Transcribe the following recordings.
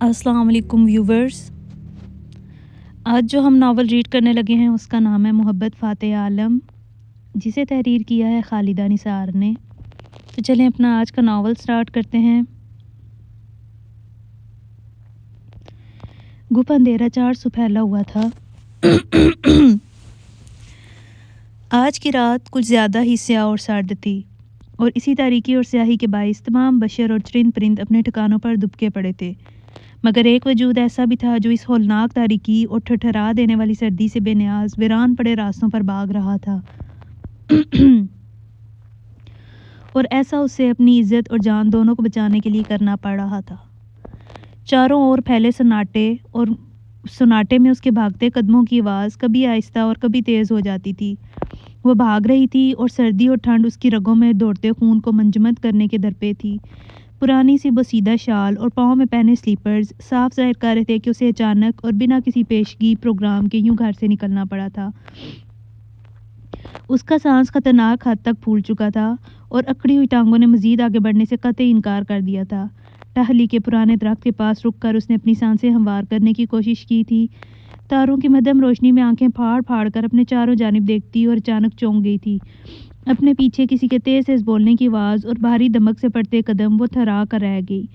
السلام علیکم ویورز، آج جو ہم ناول ریڈ کرنے لگے ہیں اس کا نام ہے محبت فاتح عالم، جسے تحریر کیا ہے خالدہ نثار نے۔ تو چلیں اپنا آج کا ناول سٹارٹ کرتے ہیں۔ گپ اندھیرا چار سو پھیلا ہوا تھا۔ آج کی رات کچھ زیادہ ہی سیاہ اور سرد تھی، اور اسی تاریکی اور سیاہی کے باعث تمام بشر اور چرند پرند اپنے ٹھکانوں پر دبکے پڑے تھے، مگر ایک وجود ایسا بھی تھا جو اس ہولناک تاریکی اور ٹھٹھرا دینے والی سردی سے بے نیاز ویران پڑے راستوں پر بھاگ رہا تھا۔ اور ایسا اسے اپنی عزت اور جان دونوں کو بچانے کے لیے کرنا پڑ رہا تھا۔ چاروں اور پھیلے سناٹے، اور سناٹے میں اس کے بھاگتے قدموں کی آواز کبھی آہستہ اور کبھی تیز ہو جاتی تھی۔ وہ بھاگ رہی تھی اور سردی اور ٹھنڈ اس کی رگوں میں دوڑتے خون کو منجمد کرنے کے درپے تھی۔ پرانی سی بسیدہ شال اور پاؤں میں پہنے سلیپرز صاف ظاہر کر رہے تھے کہ اسے اچانک اور بنا کسی پیشگی پروگرام کے یوں گھر سے نکلنا پڑا تھا۔ اس کا سانس خطرناک حد تک پھول چکا تھا، اور اکڑی ہوئی ٹانگوں نے مزید آگے بڑھنے سے قطعی انکار کر دیا تھا۔ ٹہلی کے پرانے درخت کے پاس رک کر اس نے اپنی سانسیں ہموار کرنے کی کوشش کی تھی۔ تاروں کی مدھم روشنی میں آنکھیں پھاڑ پھاڑ کر اپنے چاروں جانب دیکھتی اور اچانک چونک گئی تھی۔ اپنے پیچھے کسی کے تیز تیز بولنے کی آواز اور بھاری دمک سے پڑتے قدم وہ تھرا کر رہ گئی۔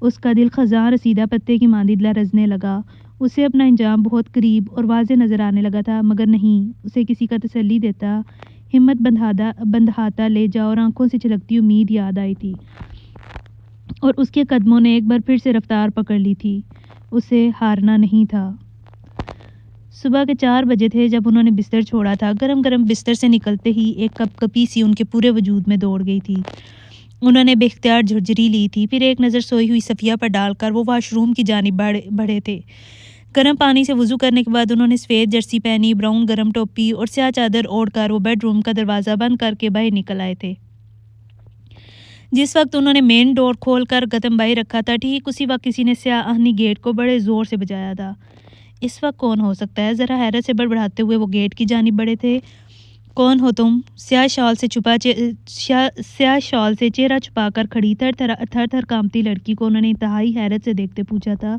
اس کا دل خزاں رسیدہ پتے کی مانند لرزنے لگا۔ اسے اپنا انجام بہت قریب اور واضح نظر آنے لگا تھا، مگر نہیں، اسے کسی کا تسلی دیتا ہمت بندھاتا لے جا اور آنکھوں سے چھلکتی امید یاد آئی تھی، اور اس کے قدموں نے ایک بار پھر سے رفتار پکڑ لی تھی۔ اسے ہارنا نہیں تھا۔ صبح کے 4 بجے تھے جب انہوں نے بستر چھوڑا تھا۔ گرم گرم بستر سے نکلتے ہی ایک کپ کپی سی ان کے پورے وجود میں دوڑ گئی تھی۔ انہوں نے بے اختیار جھرجھری لی تھی، پھر ایک نظر سوئی ہوئی صفیہ پر ڈال کر وہ واش روم کی جانب بڑھے تھے۔ گرم پانی سے وضو کرنے کے بعد انہوں نے سفید جرسی پہنی، براؤن گرم ٹوپی اور سیاہ چادر اوڑھ کر وہ بیڈ روم کا دروازہ بند کر کے باہر نکل آئے تھے۔ جس وقت انہوں نے مین ڈور کھول کر قدم باہر رکھا تھا، ٹھیک اسی وقت کسی نے سیاہ آہنی گیٹ کو بڑے زور سے بجایا تھا۔ اس وقت کون ہو سکتا ہے؟ ذرا حیرت سے بڑبڑاتے ہوئے وہ گیٹ کی جانب بڑھے تھے۔ کون ہو تم؟ سیاہ شال سے چہرہ چھپا کر کھڑی تھر تھر کانپتی لڑکی کو انہوں نے انتہائی حیرت سے دیکھتے پوچھا تھا۔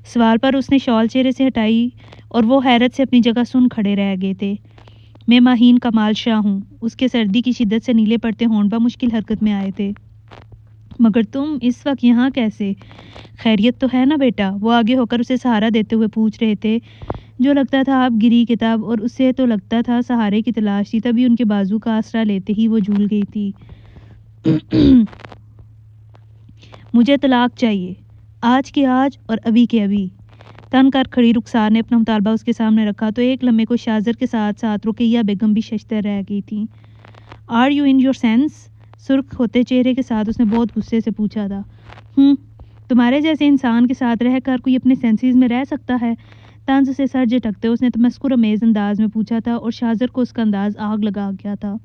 سوال پر اس نے شال چہرے سے ہٹائی، اور وہ حیرت سے اپنی جگہ سن کھڑے رہ گئے تھے۔ میں ماہین کمال شاہ ہوں۔ اس کے سردی کی شدت سے نیلے پڑتے ہونٹ بمشکل حرکت میں آئے تھے۔ مگر تم اس وقت یہاں کیسے؟ خیریت تو ہے نا بیٹا؟ وہ آگے ہو کر اسے سہارا دیتے ہوئے پوچھ رہے تھے۔ جو لگتا تھا اب گری کتاب، اور اسے تو لگتا تھا سہارے کی تلاش تھی، تبھی ان کے بازو کا آسرا لیتے ہی وہ جھول گئی تھی۔ مجھے طلاق چاہیے، آج کی آج اور ابھی کے ابھی۔ تن کر کھڑی رخسار نے اپنا مطالبہ اس کے سامنے رکھا تو ایک لمحے کو شاذر کے ساتھ ساتھ رقیہ بیگم بھی ششدر رہ گئی تھیں۔ Are you in your sense? سرخ ہوتے چہرے کے ساتھ اس نے بہت غصے سے پوچھا تھا۔ تمہارے جیسے انسان کے ساتھ رہ کر کوئی اپنے سینسز میں رہ سکتا ہے؟ طنز سے سر جھٹکتے اس نے تمسخر آمیز انداز میں پوچھا تھا، اور شاذر کو اس کا انداز آگ لگا گیا تھا۔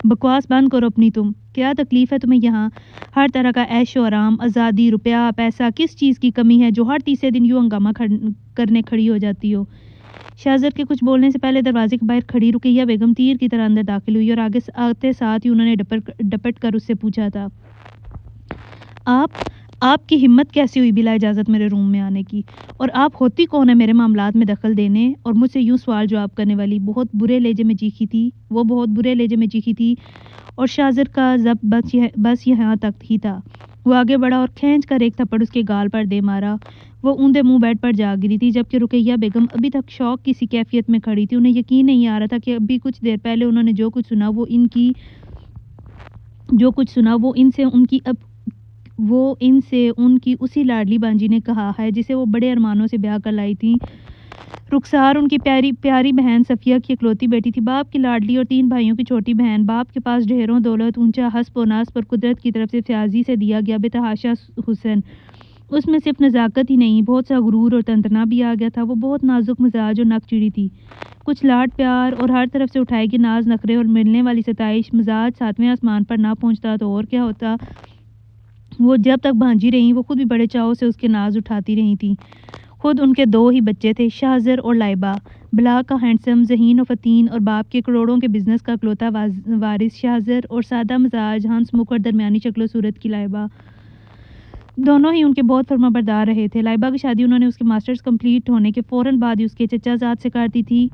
بکواس بند کرو اپنی تم۔ کیا تکلیف ہے تمہیں یہاں؟ ہر طرح کا عیش و آرام، آزادی، روپیہ، پیسہ، کس چیز کی کمی ہے جو ہر تیسرے دن یوں ہنگامہ کرنے کھڑی ہو جاتی ہو؟ شاذر کے کچھ بولنے سے پہلے دروازے کے باہر کھڑی رقیہ بیگم تیر کی طرح اندر داخل ہوئی، اور آگے آتے ساتھ ہی انہوں نے ڈپٹ کر اس سے پوچھا تھا۔ آپ کی ہمت کیسی ہوئی بلا اجازت میرے روم میں آنے کی؟ اور آپ ہوتی کون ہے میرے معاملات میں دخل دینے اور مجھ سے یوں سوال جواب کرنے والی؟ وہ بہت برے لہجے میں چیخی تھی، اور شاذر کا ضبط بس یہاں تک ہی تھا۔ وہ آگے بڑھا اور کھینچ کر ایک تھپڑ اس کے گال پر دے مارا۔ وہ اوندے منہ بیڈ پر جا گری تھی، جبکہ رقیہ بیگم ابھی تک شوق کی سی کیفیت میں کھڑی تھی۔ انہیں یقین نہیں آ رہا تھا کہ ابھی کچھ دیر پہلے انہوں نے جو کچھ سنا وہ ان سے ان کی اسی لاڈلی بانجی نے کہا ہے جسے وہ بڑے ارمانوں سے بیاہ کر لائی تھی۔ رخسار ان کی پیاری بہن صفیہ کی اکلوتی بیٹی تھی، باپ کی لاڈلی اور 3 بھائیوں کی چھوٹی بہن۔ باپ کے پاس ڈھیروں دولت، اونچا حسب و نسب اور قدرت کی طرف سے فیاضی سے دیا گیا بے تحاشا حسن۔ اس میں صرف نزاکت ہی نہیں، بہت سا غرور اور تنتنا بھی آ گیا تھا۔ وہ بہت نازک مزاج اور نک چڑی تھی۔ کچھ لاڈ پیار اور ہر طرف سے اٹھائے گی ناز نخرے اور ملنے والی ستائش، مزاج 7ویں آسمان پر نہ پہنچتا تو اور کیا ہوتا۔ وہ جب تک بھانجی رہیں وہ خود بھی بڑے چاؤ سے اس کے ناز اٹھاتی رہی تھیں۔ خود ان کے 2 ہی بچے تھے، شاہزر اور لائبہ۔ بلا کا ہینڈسم، ذہین و فطین اور باپ کے کروڑوں کے بزنس کا اکلوتا وارث شاہزر، اور سادہ مزاج، ہنس مکھ اور درمیانی شکل و صورت کی لائبہ۔ دونوں ہی ان کے بہت فرما بردار رہے تھے۔ لائبہ کی شادی انہوں نے اس کے ماسٹرز کمپلیٹ ہونے کے فوراً بعد ہی اس کے چچا زاد سے کر دی تھی،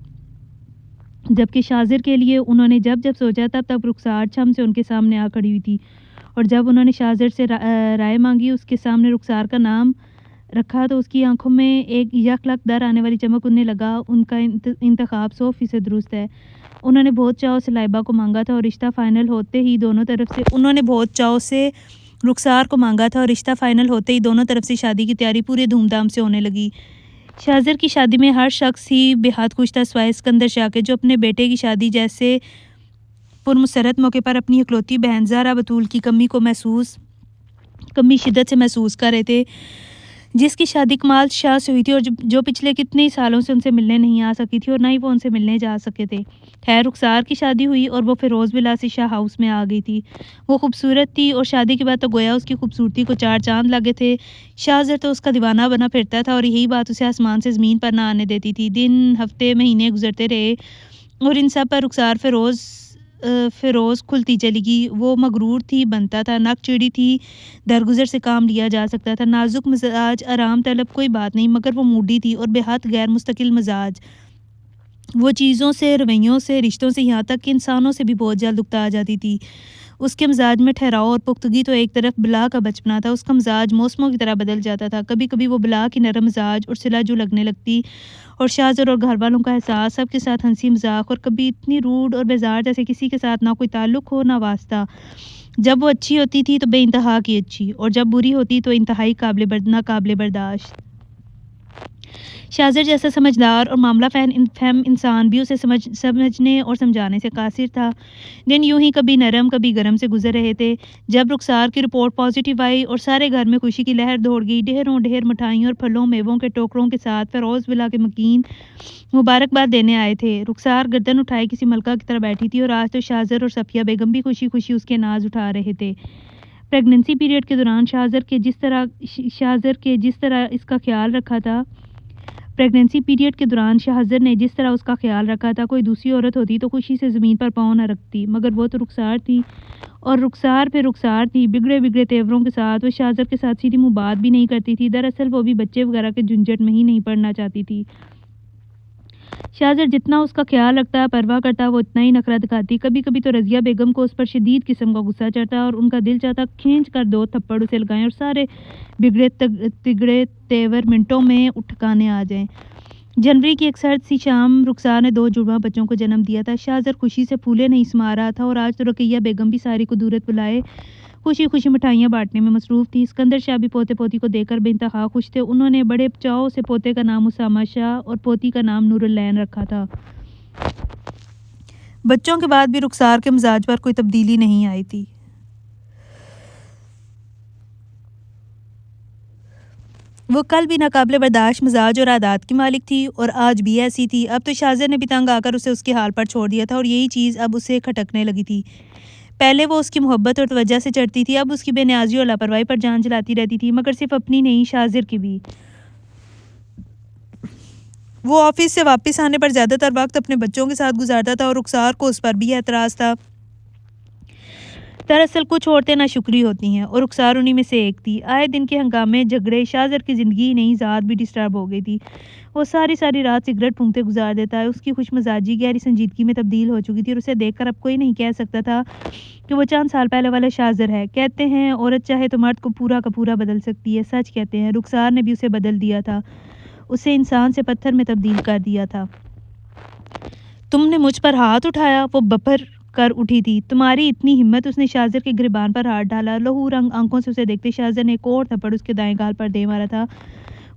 جبکہ شاذر کے لیے انہوں نے جب سوچا تب رخسار چھم سے ان کے سامنے آ کھڑی ہوئی تھی، اور جب انہوں نے شاذر سے رائے مانگی، اس کے سامنے رخسار کا نام رکھا تو اس کی آنکھوں میں ایک یک لک در آنے والی چمک اڑنے لگا۔ ان کا انتخاب 100% درست ہے۔ انہوں نے بہت چاؤ سے لائبہ کو مانگا تھا اور رشتہ فائنل ہوتے ہی دونوں طرف سے شادی کی تیاری پورے دھوم دھام سے ہونے لگی۔ شاذر کی شادی میں ہر شخص ہی بے حد خوش تھا سوائے اسکندر شاہ کے، جو اپنے بیٹے کی شادی جیسے پرمسرت موقع پر اپنی اکلوتی بہن زہرا بطول کی کمی شدت سے محسوس کر رہے تھے، جس کی شادی کمال شاہ سے ہوئی تھی اور جو پچھلے کتنے ہی سالوں سے ان سے ملنے نہیں آ سکی تھی اور نہ ہی وہ ان سے ملنے جا سکے تھے۔ خیر، رخسار کی شادی ہوئی اور وہ فیروز ولا سے شاہ ہاؤس میں آ گئی تھی۔ وہ خوبصورت تھی اور شادی کے بعد تو گویا اس کی خوبصورتی کو 4 چاند لگے تھے۔ شاذر تو اس کا دیوانہ بنا پھرتا تھا اور یہی بات اسے آسمان سے زمین پر نہ آنے دیتی تھی۔ دن، ہفتے، مہینے گزرتے رہے اور ان سب پر رخسار فیروز کھلتی چلی گئی۔ وہ مغرور تھی، بنتا تھا، نک چڑی تھی، درگزر سے کام لیا جا سکتا تھا، نازک مزاج، آرام طلب، کوئی بات نہیں، مگر وہ موڈی تھی اور بے حد غیر مستقل مزاج۔ وہ چیزوں سے، رویوں سے، رشتوں سے، یہاں تک کہ انسانوں سے بھی بہت جلد اکتا آ جاتی تھی۔ اس کے مزاج میں ٹھہراؤ اور پختگی تو ایک طرف، بلا کا بچپنا تھا۔ اس کا مزاج موسموں کی طرح بدل جاتا تھا، کبھی کبھی وہ بلا کی نرم مزاج اور صلہ جو لگنے لگتی اور شاذر اور گھر والوں کا احساس، سب کے ساتھ ہنسی مذاق، اور کبھی اتنی روڈ اور بیزار جیسے کسی کے ساتھ نہ کوئی تعلق ہو نہ واسطہ۔ جب وہ اچھی ہوتی تھی تو بے انتہا کی اچھی، اور جب بری ہوتی تو انتہائی ناقابل برداشت۔ شاذر جیسا سمجھدار اور معاملہ فہم انسان بھی اسے سمجھنے اور سمجھانے سے قاصر تھا۔ دن یوں ہی کبھی نرم کبھی گرم سے گزر رہے تھے، جب رخسار کی رپورٹ پازیٹیو آئی اور سارے گھر میں خوشی کی لہر دوڑ گئی۔ ڈھیر مٹھائیوں اور پھلوں میووں کے ٹوکروں کے ساتھ فیروز ولا کے مکین مبارکباد دینے آئے تھے۔ رخسار گردن اٹھائے کسی ملکہ کی طرح بیٹھی تھی اور آج تو شاذر اور صفیہ بیگم بھی خوشی خوشی اس کے ناز اٹھا رہے تھے۔ پریگننسی پیریڈ کے دوران شاذر کے جس طرح اس کا خیال رکھا تھا شاذر نے جس طرح اس کا خیال رکھا تھا، کوئی دوسری عورت ہوتی تو خوشی سے زمین پر پاؤں نہ رکھتی، مگر وہ تو رخسار تھی، اور رخسار تھی، بگڑے تیوروں کے ساتھ۔ وہ شاذر کے ساتھ سیدھی منہ بات بھی نہیں کرتی تھی، دراصل وہ بھی بچے وغیرہ کے جھنجٹ میں ہی نہیں پڑنا چاہتی تھی۔ شاذر جتنا اس کا خیال رکھتا، پرواہ کرتا، وہ اتنا ہی نخرہ دکھاتی۔ کبھی کبھی تو رضیہ بیگم کو اس پر شدید قسم کا غصہ چڑھتا اور ان کا دل چاہتا کھینچ کر 2 تھپڑ اسے لگائیں اور سارے بگڑے تیور منٹوں میں ٹھکانے آ جائیں۔ جنوری کی ایک سرد سی شام رخسار نے 2 جڑواں بچوں کو جنم دیا تھا۔ شاذر خوشی سے پھولے نہیں سما رہا تھا اور آج تو رقیہ بیگم بھی ساری کو دورت بلائے خوشی مٹھائیاں بانٹنے میں مصروف تھی۔ اسکندر شاہ بھی پوتے پوتی کو دیکھ کر بے انتہا خوش تھے۔ انہوں نے بڑے چاؤ سے پوتے کا نام اسامہ شاہ اور پوتی کا نام نور العین رکھا تھا۔ بچوں کے بعد بھی رخسار کے مزاج پر کوئی تبدیلی نہیں آئی تھی۔ وہ کل بھی ناقابل برداشت مزاج اور عادات کی مالک تھی اور آج بھی ایسی تھی۔ اب تو شاذر نے بھی تنگ آ کر اسے اس کے حال پر چھوڑ دیا تھا اور یہی چیز اب اسے کھٹکنے لگی تھی۔ پہلے وہ اس کی محبت اور توجہ سے چڑھتی تھی، اب اس کی بے نیازی اور لاپرواہی پر جان جلاتی رہتی تھی، مگر صرف اپنی نہیں، شاذر کی بھی۔ وہ آفس سے واپس آنے پر زیادہ تر وقت اپنے بچوں کے ساتھ گزارتا تھا اور رخسار کو اس پر بھی اعتراض تھا۔ دراصل کچھ عورتیں ناشکری ہوتی ہیں اور رخسار انہی میں سے ایک تھی۔ آئے دن کے ہنگامے جھگڑے، شاذر کی زندگی نہیں ذات بھی ڈسٹرب ہو گئی تھی۔ وہ ساری رات سگریٹ پھونکتے گزار دیتا ہے۔ اس کی خوش مزاجی گہری سنجیدگی میں تبدیل ہو چکی تھی اور اسے دیکھ کر اب کوئی نہیں کہہ سکتا تھا کہ وہ چند سال پہلے والا شاذر ہے۔ کہتے ہیں عورت چاہے تو مرد کو پورا کا پورا بدل سکتی ہے، سچ کہتے ہیں۔ رخسار نے بھی اسے بدل دیا تھا، اسے انسان سے پتھر میں تبدیل کر دیا تھا۔ تم نے مجھ پر ہاتھ اٹھایا، وہ بپھر کر اٹھی تھی۔ تمہاری اتنی ہمت! اس نے شاذر کے گریبان پر ہاتھ ڈالا۔ لہو رنگ آنکھوں سے اسے دیکھتے شاذر نے ایک اور تھپڑ اس کے دائیں گال پر دے مارا تھا۔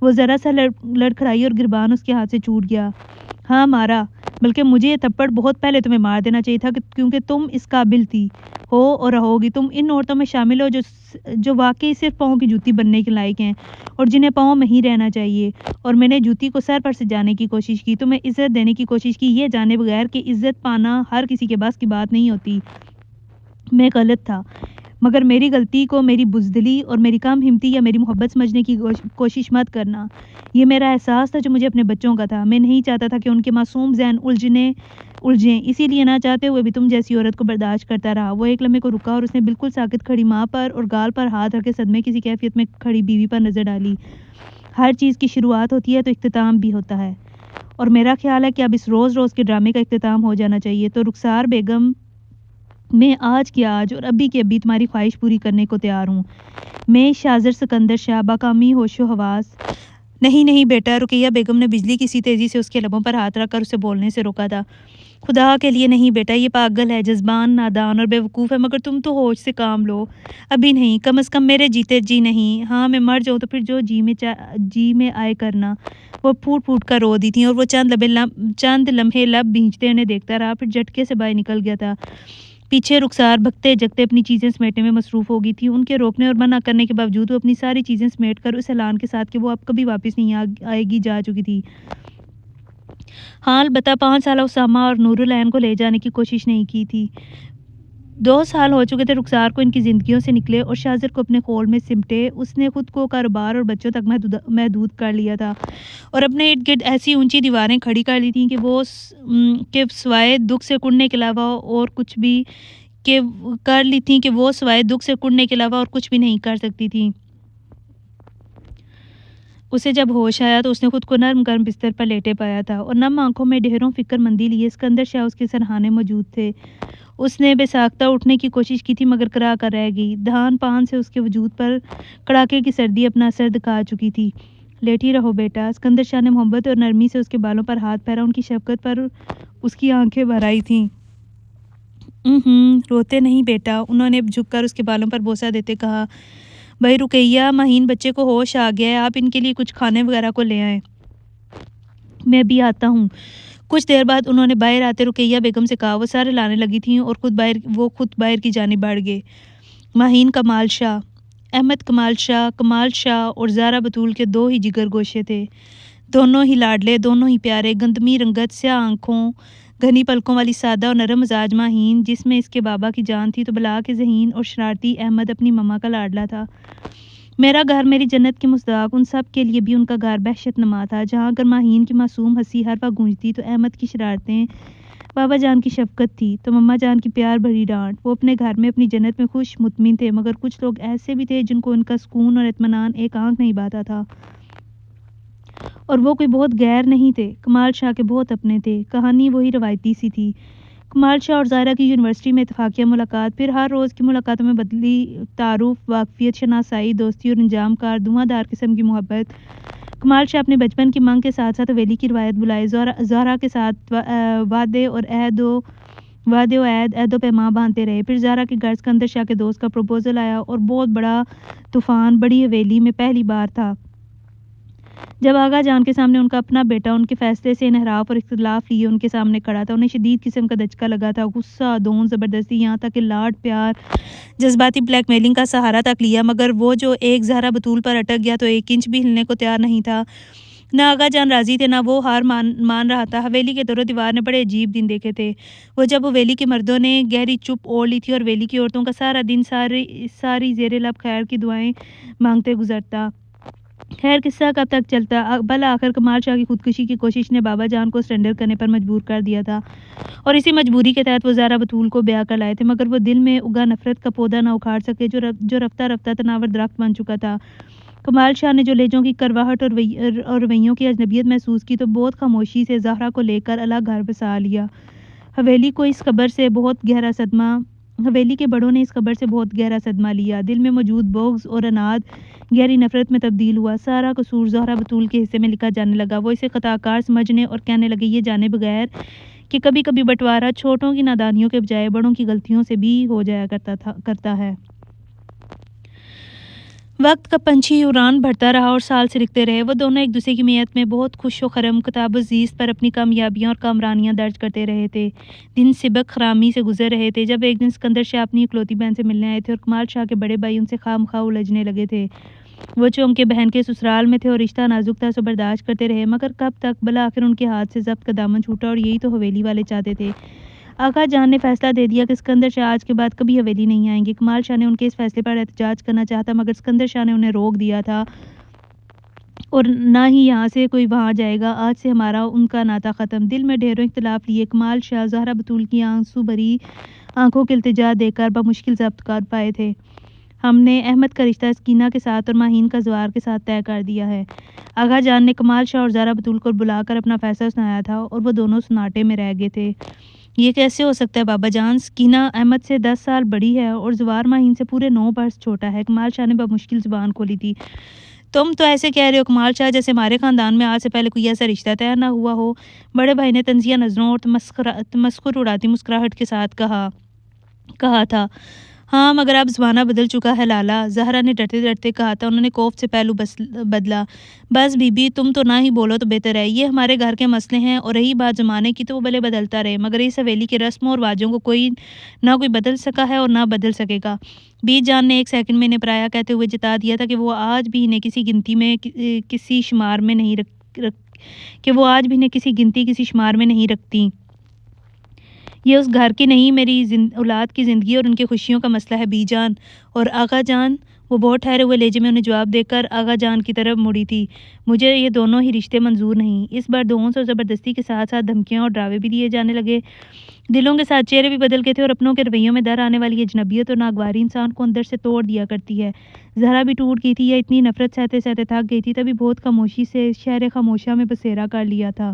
وہ ذرا سا لڑکھڑائی اور گریبان اس کے ہاتھ سے چھوٹ گیا۔ ہاں مارا، بلکہ مجھے یہ تھپڑ بہت پہلے تمہیں مار دینا چاہیے تھا، کیونکہ تم اس قابل تھی، ہو اور رہو گی۔ تم ان عورتوں میں شامل ہو جو واقعی صرف پاؤں کی جوتی بننے کے لائق ہیں اور جنہیں پاؤں میں ہی رہنا چاہیے۔ اور میں نے جوتی کو سر پر سجانے کی کوشش کی، تمہیں عزت دینے کی کوشش کی، یہ جانے بغیر کہ عزت پانا ہر کسی کے بس کی بات نہیں ہوتی۔ میں غلط تھا، مگر میری غلطی کو میری بزدلی اور میری کم ہمتی یا میری محبت سمجھنے کی کوشش مت کرنا۔ یہ میرا احساس تھا جو مجھے اپنے بچوں کا تھا۔ میں نہیں چاہتا تھا کہ ان کے معصوم ذہن الجھیں، اسی لیے نہ چاہتے ہوئے بھی تم جیسی عورت کو برداشت کرتا رہا۔ وہ ایک لمحے کو رکا اور اس نے بالکل ساکت کھڑی ماں پر اور گال پر ہاتھ رکھ کے صدمے کسی کیفیت میں کھڑی بیوی پر نظر ڈالی۔ ہر چیز کی شروعات ہوتی ہے تو اختتام بھی ہوتا ہے، اور میرا خیال ہے کہ اب اس روز روز کے ڈرامے کا اختتام ہو جانا چاہیے۔ تو رخسار بیگم، میں آج کی آج اور ابھی کی ابھی تمہاری خواہش پوری کرنے کو تیار ہوں۔ میں شاذر سکندر شاہ، باکامی ہوش و حواس۔ نہیں نہیں بیٹا، رقیہ بیگم نے بجلی کی سی تیزی سے اس کے لبوں پر ہاتھ رکھ کر اسے بولنے سے روکا تھا۔ خدا کے لیے نہیں بیٹا، یہ پاگل ہے، جذبان، نادان اور بے وقوف ہے، مگر تم تو ہوش سے کام لو۔ ابھی نہیں، کم از کم میرے جیتے جی نہیں۔ ہاں میں مر جاؤں تو پھر جو جی میں آئے کرنا۔ وہ پھوٹ پھوٹ کر رو دی تھیں اور وہ چند لمحے لب بھینچتے انہیں دیکھتا رہا، پھر جھٹکے سے باہر نکل گیا تھا۔ پیچھے رخسار بھگتے جگتے اپنی چیزیں سمیٹنے میں مصروف ہو گئی تھی۔ ان کے روکنے اور منع کرنے کے باوجود وہ اپنی ساری چیزیں سمیٹ کر اس اعلان کے ساتھ کہ وہ اب کبھی واپس نہیں آئے گی جا چکی تھی۔ ہاں البتہ 5 سالہ اسامہ اور نور العین کو لے جانے کی کوشش نہیں کی تھی۔ 2 سال ہو چکے تھے رخسار کو ان کی زندگیوں سے نکلے اور شاذر کو اپنے خول میں سمٹے۔ اس نے خود کو کاروبار اور بچوں تک محدود کر لیا تھا اور اپنے ارد گرد ایسی اونچی دیواریں کھڑی کر لی تھیں کہ سوائے دکھ سے کڑنے کے علاوہ اور کچھ بھی نہیں کر سکتی تھیں۔ اسے جب ہوش آیا تو اس نے خود کو نرم گرم بستر پر لیٹے پایا تھا اور نم آنکھوں میں ڈھیروں فکر مندی لیے سکندر شاہ اس کے سرہانے موجود تھے۔ اس نے بے ساختہ اٹھنے کی کوشش کی تھی مگر کرا کر رہ گئی۔ دھان پان سے اس کے وجود پر کڑاکے کی سردی اپنا اثر دکھا چکی تھی۔ لیٹی رہو بیٹا، سکندر شاہ نے محبت اور نرمی سے اس کے بالوں پر ہاتھ پھیرا۔ ان کی شفقت پر اس کی آنکھیں بھر آئی تھیں۔ روتے نہیں بیٹا، انہوں نے جھک کر اس کے بالوں پر بوسہ دیتے کہا۔ بھائی رقیہ، مہین بچے کو ہوش آ گیا ہے، آپ ان کے لیے کچھ کھانے وغیرہ کو لے آئیں۔ میں بھی آتا ہوں۔ کچھ دیر بعد انہوں نے باہر آتے رقیہ بیگم سے کہا۔ وہ سارے لانے لگی تھیں اور خود باہر کی جانب بڑھ گئے۔ مہین کمال شاہ، احمد کمال شاہ اور زہرا بطول کے 2 ہی جگر گوشے تھے، دونوں ہی لاڈلے، دونوں ہی پیارے، گندمی رنگت، سیاہ آنکھوں، گھنی پلکوں والی سادہ اور نرم مزاج مہین، جس میں اس کے بابا کی جان تھی، تو بلا کے ذہین اور شرارتی احمد اپنی مما کا لاڈلا تھا۔ میرا گھر میری جنت کی مصداق، ان سب کے لیے بھی ان کا گھر بہشت نما تھا، جہاں اگر مہین کی معصوم ہنسی ہر وقت گونجتی تو احمد کی شرارتیں، بابا جان کی شفقت تھی تو مما جان کی پیار بھری ڈانٹ۔ وہ اپنے گھر میں اپنی جنت میں خوش مطمئن تھے، مگر کچھ لوگ ایسے بھی تھے جن کو ان کا سکون اور اطمینان ایک آنکھ نہیں بھاتا تھا، اور وہ کوئی بہت غیر نہیں تھے، کمال شاہ کے بہت اپنے تھے۔ کہانی وہی روایتی سی تھی۔ کمال شاہ اور زہرا کی یونیورسٹی میں اتفاقیہ ملاقات، پھر ہر روز کی ملاقاتوں میں بدلی تعارف، واقفیت، شناسائی، دوستی اور انجام کار دھواں دار قسم کی محبت۔ کمال شاہ اپنے بچپن کی منگ کے ساتھ ساتھ حویلی کی روایت بلائے، زہرا کے ساتھ وعدے و عہد، عہد و پیماں باندھتے رہے۔ پھر زہرا کے گھر سکندر شاہ کے دوست کا پروپوزل آیا اور بہت بڑا طوفان بڑی حویلی میں پہلی بار تھا جب آغا جان کے سامنے ان کا اپنا بیٹا ان کے فیصلے سے انحراف اور اختلاف لیے ان کے سامنے کھڑا تھا۔ انہیں شدید قسم کا دھچکا لگا تھا، غصہ، دون، زبردستی، یہاں تک کہ لاڈ پیار، جذباتی بلیک میلنگ کا سہارا تک لیا، مگر وہ جو ایک زہرا بطول پر اٹک گیا تو 1 انچ بھی ہلنے کو تیار نہیں تھا۔ نہ آغا جان راضی تھے، نہ وہ ہار مان رہا تھا۔ حویلی کے در و دیوار نے بڑے عجیب دن دیکھے تھے۔ وہ جب حویلی کے مردوں نے گہری چپ اوڑھ لی تھی اور حویلی کی عورتوں کا سارا دن ساری زیر لب خیر کی دعائیں مانگتے گزرتا۔ خیر قصہ کب تک چلتا؟ بالآخر کمال شاہ کی خودکشی کی کوشش نے بابا جان کو سرنڈر کرنے پر مجبور کر دیا تھا، اور اسی مجبوری کے تحت وہ زہرا بطول کو بیاہ کر لائے تھے، مگر وہ دل میں اگا نفرت کا پودا نہ اکھاڑ سکے جو رفتہ رفتہ تناور درخت بن چکا تھا۔ کمال شاہ نے جو لہجوں کی کرواہٹ اور رویوں کی اجنبیت محسوس کی تو بہت خاموشی سے زہرا کو لے کر الگ گھر بسا لیا۔ حویلی کے بڑوں نے اس خبر سے بہت گہرا صدمہ لیا۔ دل میں موجود بغض اور اناد گہری نفرت میں تبدیل ہوا۔ سارا قصور زہرا بطول کے حصے میں لکھا جانے لگا۔ وہ اسے خطا کار سمجھنے اور کہنے لگے، یہ جانے بغیر کہ کبھی کبھی بٹوارا چھوٹوں کی نادانیوں کے بجائے بڑوں کی غلطیوں سے بھی ہو جایا کرتا ہے۔ وقت کا پنچھی اڑان بھرتا رہا اور سال سرکتے رہے۔ وہ دونوں ایک دوسرے کی میت میں بہت خوش و خرم کتاب الزیست پر اپنی کامیابیاں اور کامرانیاں درج کرتے رہے تھے۔ دن سبک خرامی سے گزر رہے تھے جب ایک دن سکندر شاہ اپنی اکلوتی بہن سے ملنے آئے تھے اور کمال شاہ کے بڑے بھائی ان سے خواہ مخواہ الجھنے لگے تھے۔ وہ چونکہ بہن کے سسرال میں تھے اور رشتہ نازک تھا سو برداشت کرتے رہے، مگر کب تک؟ بالآخر ان کے ہاتھ سے ضبط کا دامن چھوٹا اور یہی تو حویلی والے چاہتے تھے۔ آغا جان نے فیصلہ دے دیا کہ اسکندر شاہ آج کے بعد کبھی حویلی نہیں آئیں گے۔ کمال شاہ نے ان کے اس فیصلے پر احتجاج کرنا چاہتا مگر اسکندر شاہ نے انہیں روک دیا تھا اور نہ ہی یہاں سے کوئی وہاں جائے گا، آج سے ہمارا ان کا ناطہ ختم۔ دل میں ڈھیروں اختلاف لیے کمال شاہ زہرا بطول کی آنسو بھری آنکھوں کی التجا دیکھ کر بمشکل ضبط کر پائے تھے۔ ہم نے احمد کا رشتہ سکینہ کے ساتھ اور ماہین کا زوار کے ساتھ طے کر دیا ہے۔ آغا جان نے کمال شاہ اور زہرا بطول کو بلا کر اپنا فیصلہ سنایا تھا اور وہ دونوں سناٹے میں رہ گئے تھے۔ یہ کیسے ہو سکتا ہے بابا جان؟ سکینہ احمد سے 10 سال بڑی ہے اور زوار ماہین سے پورے 9 برس چھوٹا ہے۔ کمال شاہ نے بمشکل زبان کھولی تھی۔ تم تو ایسے کہہ رہے ہو کمال شاہ جیسے ہمارے خاندان میں آج سے پہلے کوئی ایسا رشتہ طے نہ ہوا ہو۔ بڑے بھائی نے طنزیہ نظروں اور تمسخر اڑاتی مسکراہٹ کے ساتھ کہا تھا۔ ہاں مگر اب زمانہ بدل چکا ہے لالا، زہرا نے ڈرتے ڈرتے کہا تھا۔ انہوں نے کوفت سے پہلو بدلا۔ بس بی بی تم تو نہ ہی بولو تو بہتر ہے، یہ ہمارے گھر کے مسئلے ہیں اور رہی بات زمانے کی تو وہ بھلے بدلتا رہے مگر اس حویلی کے رسموں اور رواجوں کو کوئی نہ بدل سکا ہے اور نہ بدل سکے گا۔ بیج جان نے ایک سیکنڈ میں انہیں پرایا کہتے ہوئے جتا دیا تھا کہ وہ آج بھی انہیں کسی گنتی کسی شمار میں نہیں رکھتی۔ یہ اس گھر کی نہیں میری اولاد کی زندگی اور ان کی خوشیوں کا مسئلہ ہے بی جان اور آغا جان۔ وہ بہت ٹھہرے ہوئے لہجے میں انہیں جواب دے کر آغا جان کی طرف مڑی تھی۔ مجھے یہ دونوں ہی رشتے منظور نہیں۔ اس بار دوہنس اور زبردستی کے ساتھ ساتھ دھمکیاں اور ڈراوے بھی دیے جانے لگے۔ دلوں کے ساتھ چہرے بھی بدل گئے تھے اور اپنوں کے رویوں میں در آنے والی اجنبیت اور ناگواری انسان کو اندر سے توڑ دیا کرتی ہے۔ زہرا بھی ٹوٹ گئی تھی یا اتنی نفرت سہتے سہتے تھک گئی تھی تبھی بہت خاموشی سے شہر خاموشہ میں بسیرا کر لیا تھا۔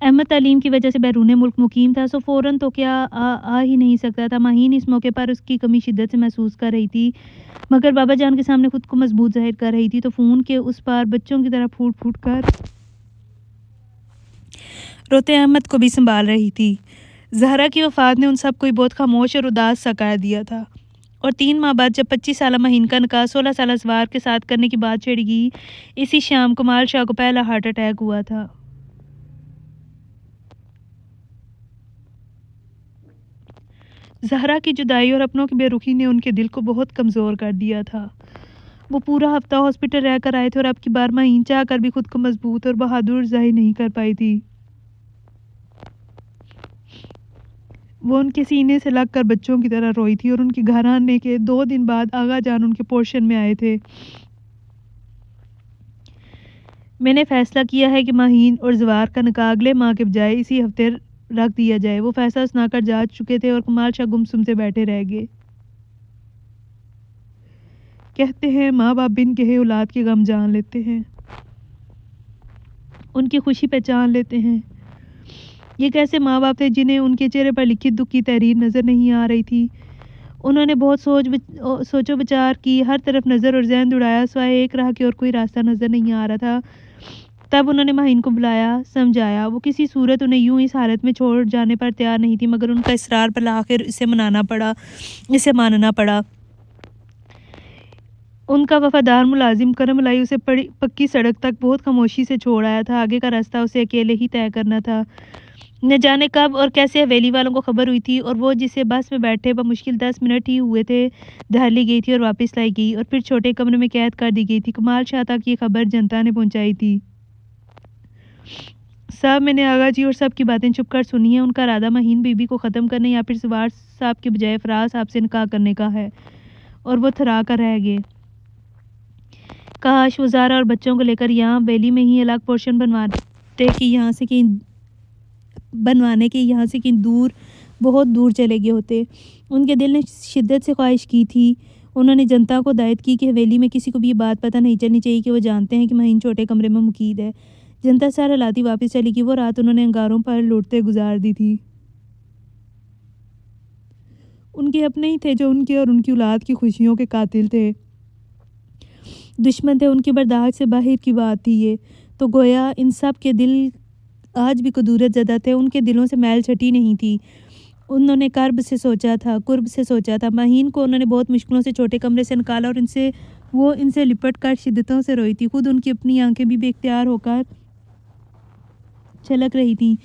احمد تعلیم کی وجہ سے بیرون ملک مقیم تھا سو فوراً تو کیا آ ہی نہیں سکتا تھا۔ ماہین اس موقع پر اس کی کمی شدت سے محسوس کر رہی تھی مگر بابا جان کے سامنے خود کو مضبوط ظاہر کر رہی تھی تو فون کے اس پار بچوں کی طرح پھوٹ پھوٹ کر روتے احمد کو بھی سنبھال رہی تھی۔ زہرا کی وفات نے ان سب کو ہی بہت خاموش اور اداس سا کر دیا تھا اور 3 ماہ بعد جب 25 سالہ ماہین کا نکاح 16 سالہ زوار کے ساتھ کرنے کی بات چھڑ گئی، اسی شام کمال شاہ کو پہلا ہارٹ اٹیک ہوا تھا۔ زہرا کی جدائی اور اپنوں کی بے رخی نے ان کے دل کو بہت کمزور کر دیا تھا۔ وہ پورا ہفتہ ہاسپٹل رہ کر آئے تھے اور اب کی بار ماہین چاہ کر بھی خود کو مضبوط اور بہادر ظاہر نہیں کر پائی تھی۔ وہ ان کے سینے سے لگ کر بچوں کی طرح روئی تھی اور ان کے گھر آنے کے 2 دن بعد آغا جان ان کے پورشن میں آئے تھے۔ میں نے فیصلہ کیا ہے کہ ماہین اور زوار کا نکاح اگلے ماہ کے بجائے اسی ہفتے رکھ دیا جائے۔ وہ فیصلہ سنا کر جا چکے تھے اور کمال شاہ گمسم سے بیٹھے رہ گئے۔ کہتے ہیں ماں باپ بن کہے اولاد کے غم جان لیتے ہیں، ان کی خوشی پہچان لیتے ہیں۔ یہ کیسے ماں باپ تھے جنہیں ان کے چہرے پر لکھی دکھ کی تحریر نظر نہیں آ رہی تھی؟ انہوں نے بہت سوچ و بچار کی، ہر طرف نظر اور ذہن دوڑایا سوائے ایک راہ کے اور کوئی راستہ نظر نہیں آ رہا تھا۔ تب انہوں نے ماہین کو بلایا، سمجھایا۔ وہ کسی صورت انہیں یوں اس حالت میں چھوڑ جانے پر تیار نہیں تھی مگر ان کا اصرار بالآخر اسے ماننا پڑا۔ ان کا وفادار ملازم کرم الائی اسے پکی سڑک تک بہت خاموشی سے چھوڑ آیا تھا۔ آگے کا راستہ اسے اکیلے ہی طے کرنا تھا۔ نہ جانے کب اور کیسے حویلی والوں کو خبر ہوئی تھی اور وہ جسے بس میں بیٹھے بمشکل 10 منٹ ہی ہوئے تھے دھر لی گئی تھی اور واپس لائی گئی اور پھر چھوٹے کمرے میں قید کر دی گئی تھی۔ کمال شاہ تک یہ خبر جنتا نے پہنچائی تھی۔ صاحب میں نے آغا جی اور سب کی باتیں چھپ کر سنی ہیں۔ ان کا ارادہ ماہین بی بی کو ختم کرنے یا پھر زوار صاحب کے بجائے فراز صاحب سے نکاح کرنے کا ہے۔ اور وہ تھرا کر رہ گئے۔ کاش وہ زہرا اور بچوں کو لے کر یہاں حویلی میں ہی الگ پورشن بنوانے کے یہاں سے کہیں دور بہت دور چلے گئے ہوتے۔ ان کے دل نے شدت سے خواہش کی تھی۔ انہوں نے جنتا کو ہدایت کی کہ حویلی میں کسی کو بھی یہ بات پتہ نہیں چلنی چاہیے کہ وہ جانتے ہیں کہ ماہین چھوٹے کمرے میں مقید ہے۔ جنتا سر ہلاتی واپس چلی گئی۔ وہ رات انہوں نے انگاروں پر لوٹتے گزار دی تھی۔ ان کے اپنے ہی تھے جو ان کے اور ان کی اولاد کی خوشیوں کے قاتل تھے۔ دشمن تھے ان کی برداشت سے باہر کی بات تھی یہ تو گویا ان سب کے دل آج بھی کدورت زدہ تھے۔ ان کے دلوں سے میل چھٹی نہیں تھی۔ انہوں نے قرب سے سوچا تھا۔ ماہین کو انہوں نے بہت مشکلوں سے چھوٹے کمرے سے نکالا اور وہ ان سے لپٹ کر شدتوں سے روئی تھی۔ خود ان کی اپنی آنکھیں بھی بے اختیار ہو کر چھلک رہی تھیں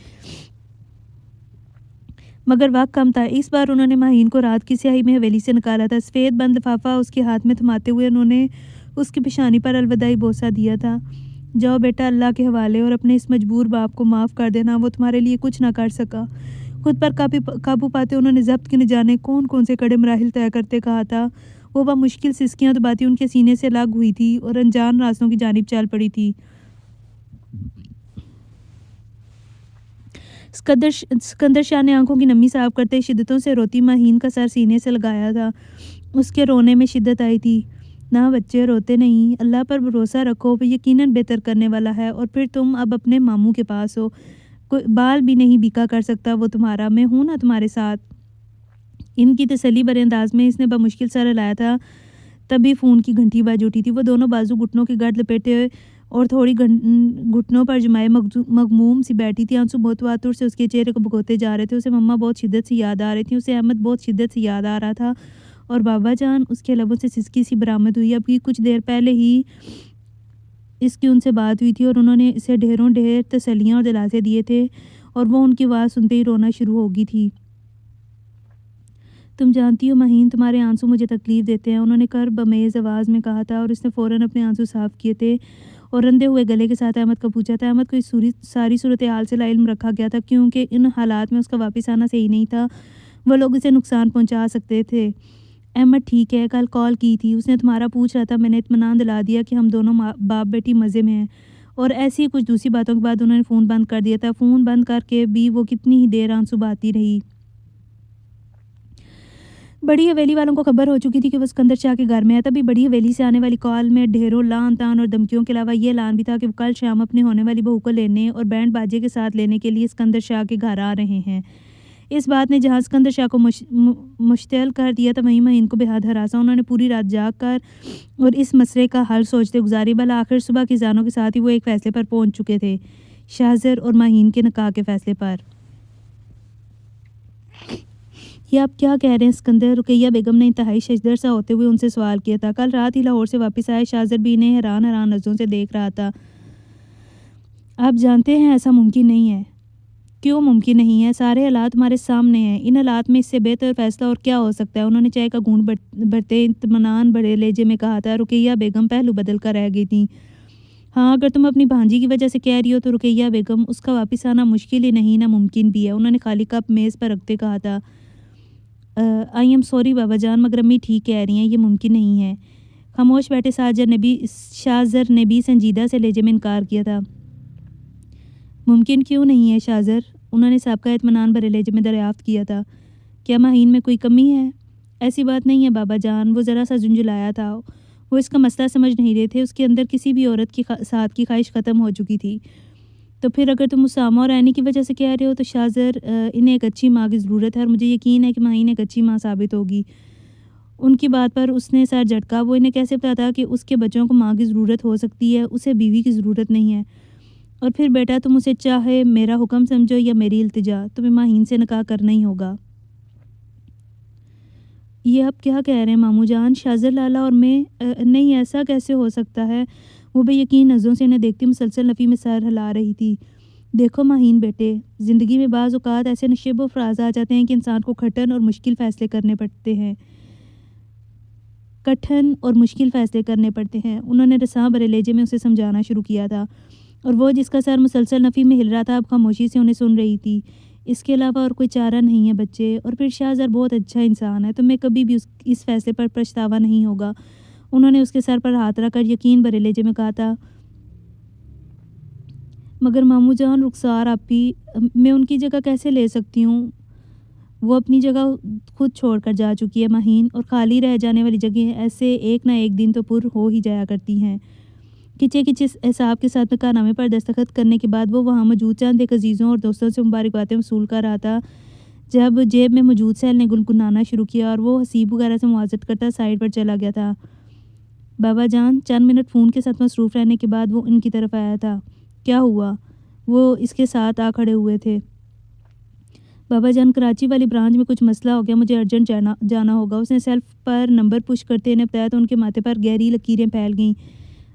مگر وقت کم تھا۔ اس بار انہوں نے ماہین کو رات کی سیاہی میں حویلی سے نکالا تھا۔ سفید بند لفافہ اس کے ہاتھ میں تھماتے ہوئے انہوں نے اس کی پیشانی پر الوداعی بوسہ دیا تھا۔ جاؤ بیٹا، اللہ کے حوالے اور اپنے اس مجبور باپ کو معاف کر دینا، وہ تمہارے لیے کچھ نہ کر سکا۔ خود پر قابو پاتے انہوں نے ضبط کے نہ جانے کون کون سے کڑے مراحل طے کرتے کہا تھا۔ وہ بمشکل سسکیاں دباتی ان کے سینے سے الگ ہوئی تھی اور انجان راستوں کی جانب چل پڑی تھی۔ سکندر شاہ نے آنکھوں کی نمی صاف کرتے شدتوں سے روتی ماہین کا سر سینے سے لگایا تھا۔ اس کے رونے میں شدت آئی تھی۔ نہ بچے روتے نہیں، اللہ پر بھروسہ رکھو، وہ یقیناً بہتر کرنے والا ہے، اور پھر تم اب اپنے ماموں کے پاس ہو، کوئی بال بھی نہیں بیکا کر سکتا وہ تمہارا، میں ہوں نا تمہارے ساتھ۔ ان کی تسلی بھرے انداز میں اس نے بمشکل سر ہلایا تھا، تبھی فون کی گھنٹی بج اٹھی تھی۔ وہ دونوں بازو گھٹنوں کے گرد لپیٹے اور تھوڑی گھٹنوں پر جمائے مغموم سی بیٹھی تھی۔ آنسو تواتر سے اس کے چہرے کو بھگوتے جا رہے تھے۔ اسے مما بہت شدت سے یاد آ رہی تھی، اسے احمد بہت شدت سے یاد آ رہا تھا، اور بابا جان۔ اس کے لبوں سے سسکی سی برآمد ہوئی۔ ابھی کچھ دیر پہلے ہی اس کی ان سے بات ہوئی تھی اور انہوں نے اسے ڈھیر تسلیاں اور دلاسے دیے تھے، اور وہ ان کی آواز سنتے ہی رونا شروع ہو گئی تھی۔ تم جانتی ہو ماہین، تمہارے آنسو مجھے تکلیف دیتے ہیں، انہوں نے کرب امیز آواز میں کہا تھا، اور اس نے فوراً اپنے آنسو صاف کیے تھے اور رندے ہوئے گلے کے ساتھ احمد کو پوچھا تھا۔ احمد کو اس ساری صورتحال سے لاعلم رکھا گیا تھا، کیونکہ ان حالات میں اس کا واپس آنا صحیح نہیں تھا، وہ لوگ اسے نقصان پہنچا سکتے تھے۔ احمد ٹھیک ہے، کل کال کی تھی، اس نے تمہارا پوچھ رہا تھا، میں نے اطمینان دلا دیا کہ ہم دونوں باپ بیٹی مزے میں ہیں، اور ایسی کچھ دوسری باتوں کے بعد انہوں نے فون بند کر دیا تھا۔ فون بند کر کے بھی وہ کتنی ہی دیر آنسو بہاتی رہی۔ بڑی حویلی والوں کو خبر ہو چکی تھی کہ وہ سکندر شاہ کے گھر میں ہے۔ تبھی بڑی حویلی سے آنے والی کال میں ڈھیروں لعن طعن اور دھمکیوں کے علاوہ یہ اعلان بھی تھا کہ وہ کل شام اپنے ہونے والی بہو کو لینے اور بینڈ باجے کے ساتھ لینے کے لیے سکندر شاہ کے گھر آ رہے ہیں۔ اس بات نے جہاں سکندر شاہ کو مشتعل کر دیا تھا، وہیں ماہین کو بے حد ہراساں۔ انہوں نے پوری رات جاگ کر اور اس مسئلے کا حل سوچتے گزاری، بالآخر صبح کی اذانوں کے ساتھ ہی وہ ایک فیصلے پر پہنچ چکے تھے، شاہزر اور ماہین کے نکاح کے فیصلے پر۔ یہ آپ کیا کہہ رہے ہیں سکندر؟ رقیہ بیگم نے انتہائی ششدر سا ہوتے ہوئے ان سے سوال کیا تھا۔ کل رات ہی لاہور سے واپس آئے شاہزر بھی انہیں حیران نظروں سے دیکھ رہا تھا۔ آپ جانتے ہیں ایسا ممکن نہیں ہے۔ کیوں ممکن نہیں ہے؟ سارے حالات ہمارے سامنے ہیں، ان حالات میں اس سے بہتر فیصلہ اور کیا ہو سکتا ہے؟ انہوں نے چائے کا گھونٹ بھرتے اطمینان بھرے لہجے میں کہا تھا۔ رقیہ بیگم پہلو بدل کر رہ گئی تھیں۔ ہاں، اگر تم اپنی بھانجی کی وجہ سے کہہ رہی ہو تو رقیہ بیگم، اس کا واپس آنا مشکل ہی نہیں ناممکن بھی ہے۔ انہوں نے خالی کپ میز پر رکھتے کہا تھا۔ آئی ایم سوری بابا جان، مگر امی ٹھیک کہہ رہی ہیں، یہ ممکن نہیں ہے۔ خاموش بیٹھے شاہزر نے بھی سنجیدہ سے لہجے میں انکار کیا تھا۔ ممکن کیوں نہیں ہے شاہزر؟ انہوں نے سابقہ اطمینان بھرے لہجے میں دریافت کیا تھا۔ کیا ماہین میں کوئی کمی ہے؟ ایسی بات نہیں ہے بابا جان، وہ ذرا سا جھنجھلایا تھا۔ وہ اس کا مسئلہ سمجھ نہیں رہے تھے۔ اس کے اندر کسی بھی عورت کی ساتھ کی خواہش ختم ہو چکی تھی۔ تو پھر اگر تم اسامہ اور عینی کی وجہ سے کہہ رہے ہو تو شاہزر، انہیں ایک اچھی ماں کی ضرورت ہے، اور مجھے یقین ہے کہ ماہین ایک اچھی ماں ثابت ہوگی۔ ان کی بات پر اس نے سر جھٹکا۔ وہ انہیں کیسے پتا تھا کہ اس کے بچوں کو ماں کی ضرورت ہو سکتی ہے؟ اسے بیوی کی ضرورت نہیں ہے۔ اور پھر بیٹا، تم اسے چاہے میرا حکم سمجھو یا میری التجا، تمہیں ماہین سے نکاح کرنا ہی ہوگا۔ یہ آپ کیا کہہ رہے ہیں ماموں جان؟ شاہزر لالا اور میں؟ نہیں، ایسا کیسے ہو سکتا ہے؟ وہ بے یقین نظروں سے انہیں دیکھتی مسلسل نفی میں سر ہلا رہی تھی۔ دیکھو ماہین بیٹے، زندگی میں بعض اوقات ایسے نشیب و فراز آ جاتے ہیں کہ انسان کو کٹھن اور مشکل فیصلے کرنے پڑتے ہیں۔ انہوں نے رساں بھرے لہجے میں اسے سمجھانا شروع کیا تھا، اور وہ جس کا سر مسلسل نفی میں ہل رہا تھا اب خاموشی سے انہیں سن رہی تھی۔ اس کے علاوہ اور کوئی چارہ نہیں ہے بچے، اور پھر شاہزر بہت اچھا انسان ہے، تمہیں کبھی بھی اس فیصلے پر پچھتاوا نہیں ہوگا۔ انہوں نے اس کے سر پر ہاتھ رکھ کر یقین بھرے لہجے میں کہا تھا۔ مگر ماموں جان، رخسار آپی، میں ان کی جگہ کیسے لے سکتی ہوں؟ وہ اپنی جگہ خود چھوڑ کر جا چکی ہے ماہین، اور خالی رہ جانے والی جگہ ایسے ایک نہ ایک دن تو پر ہو ہی جایا کرتی ہیں۔ کچے احساب کے ساتھ نکاح نامے پر دستخط کرنے کے بعد وہ وہاں موجود چند ایک عزیزوں اور دوستوں سے مبارکبادیں وصول کر رہا تھا، جب جیب میں موجود سیل نے گنگنانا شروع کیا اور وہ حسیب وغیرہ سے موازنت کرتا سائڈ پر چلا گیا تھا۔ بابا جان، چند منٹ فون کے ساتھ مصروف رہنے کے بعد وہ ان کی طرف آیا تھا۔ کیا ہوا؟ وہ اس کے ساتھ آ کھڑے ہوئے تھے۔ بابا جان، کراچی والی برانچ میں کچھ مسئلہ ہو گیا، مجھے ارجنٹ جانا ہوگا۔ اس نے سیلف پر نمبر پش کرتے انہیں بتایا تو ان کے ماتھے پر گہری لکیریں پھیل گئیں۔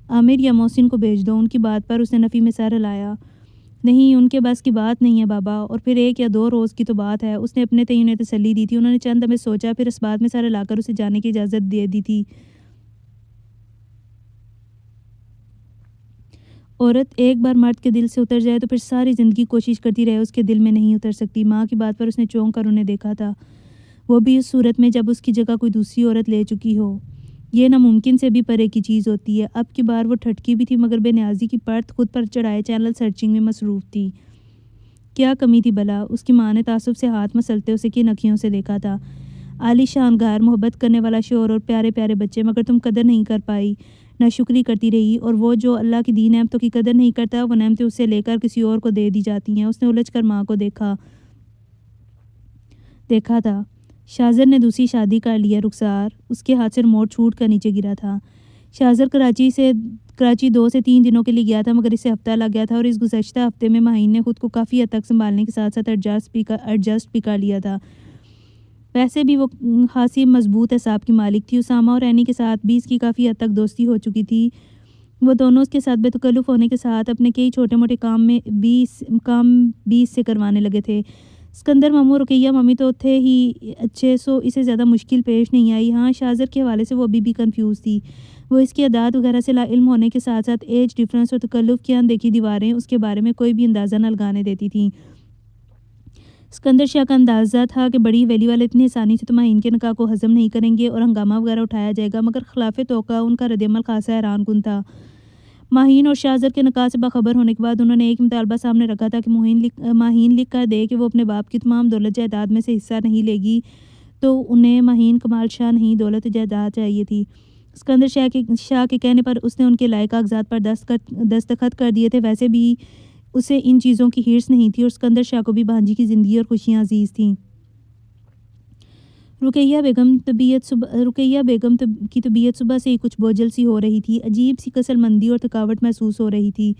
عامر یا محسن کو بھیج دو۔ ان کی بات پر اس نے نفی میں سر ہلایا۔ نہیں، ان کے بس کی بات نہیں ہے بابا، اور پھر 1 یا 2 روز کی تو بات ہے۔ اس نے اپنے تئیں انہیں تسلی دی تھی۔ انہوں نے چند لمحے سوچا، پھر اس بات میں سر ہلا کر اسے جانے کی اجازت دے دی تھی۔ عورت ایک بار مرد کے دل سے اتر جائے تو پھر ساری زندگی کوشش کرتی رہے اس کے دل میں نہیں اتر سکتی۔ ماں کی بات پر اس نے چونک کر انہیں دیکھا تھا، وہ بھی اس صورت میں جب اس کی جگہ کوئی دوسری عورت لے چکی ہو۔ یہ ناممکن سے بھی پرے کی چیز ہوتی ہے۔ اب کی بار وہ ٹھٹکی بھی تھی مگر بے نیازی کی پرت خود پر چڑھائے چینل سرچنگ میں مصروف تھی۔ کیا کمی تھی بھلا؟ اس کی ماں نے تعصب سے ہاتھ مسلتے اسے کن اکھیوں سے دیکھا تھا۔ عالی شان گھر، محبت کرنے والا شوہر اور پیارے پیارے بچے، مگر تم قدر نہیں کر پائی، ناشکری کرتی رہی، اور وہ جو اللہ کی دی نعمتوں کی قدر نہیں کرتا وہ نعمتیں اسے لے کر کسی اور کو دے دی جاتی ہیں۔ اس نے الجھ کر ماں کو دیکھا تھا۔ شاہزر نے دوسری شادی کر لی ہے رخسار۔ اس کے ہاتھ سے ریموٹ چھوٹ کر نیچے گرا تھا۔ شاہزر کراچی 2 سے 3 دنوں کے لیے گیا تھا مگر اسے ہفتہ لگ گیا تھا، اور اس گزشتہ ہفتے میں ماہین نے خود کو کافی حد تک سنبھالنے کے ساتھ ساتھ ایڈجسٹ بھی کر لیا تھا۔ ویسے بھی وہ خاصی مضبوط اعصاب کی مالک تھی۔ اسامہ اور اینی کے ساتھ بھی اس کی کافی حد تک دوستی ہو چکی تھی۔ وہ دونوں اس کے ساتھ بے تکلف ہونے کے ساتھ اپنے کئی چھوٹے موٹے کام بھی اس سے کروانے لگے تھے۔ اسکندر ماموں رقیہ ممی تو تھے ہی اچھے، سو اسے زیادہ مشکل پیش نہیں آئی۔ ہاں، شاہزر کے حوالے سے وہ ابھی بھی کنفیوز تھی۔ وہ اس کی عادات وغیرہ سے لا علم ہونے کے ساتھ ساتھ ایج ڈفرنس اور تکلف کی اندیکھی دیواریں اس کے بارے میں کوئی بھی اندازہ نہ لگانے دیتی تھیں۔ اسکندر شاہ کا اندازہ تھا کہ بڑی ویلی والے اتنی آسانی سے تو ماہین کے نکاح کو ہضم نہیں کریں گے اور ہنگامہ وغیرہ اٹھایا جائے گا، مگر خلاف توقع ان کا رد عمل خاصا حیران کن تھا۔ ماہین اور شاہزر کے نکاح سے باخبر ہونے کے بعد انہوں نے ایک مطالبہ سامنے رکھا تھا کہ ماہین لکھ کر دے کہ وہ اپنے باپ کی تمام دولت جائیداد میں سے حصہ نہیں لے گی، تو انہیں ماہین کمال شاہ نہیں دولت جائیداد چاہیے تھی۔ اسکندر شاہ کے کہنے پر اس نے ان کے لائق کاغذات پر دستخط کر دیے تھے۔ ویسے بھی اسے ان چیزوں کی ہرس نہیں تھی اور اسکندر شاہ کو بھی بھانجی کی زندگی اور خوشیاں عزیز تھیں۔ رقیہ بیگم کی طبیعت صبح سے ہی کچھ بوجھل سی ہو رہی تھی، عجیب سی کسل مندی اور تھکاوٹ محسوس ہو رہی تھی۔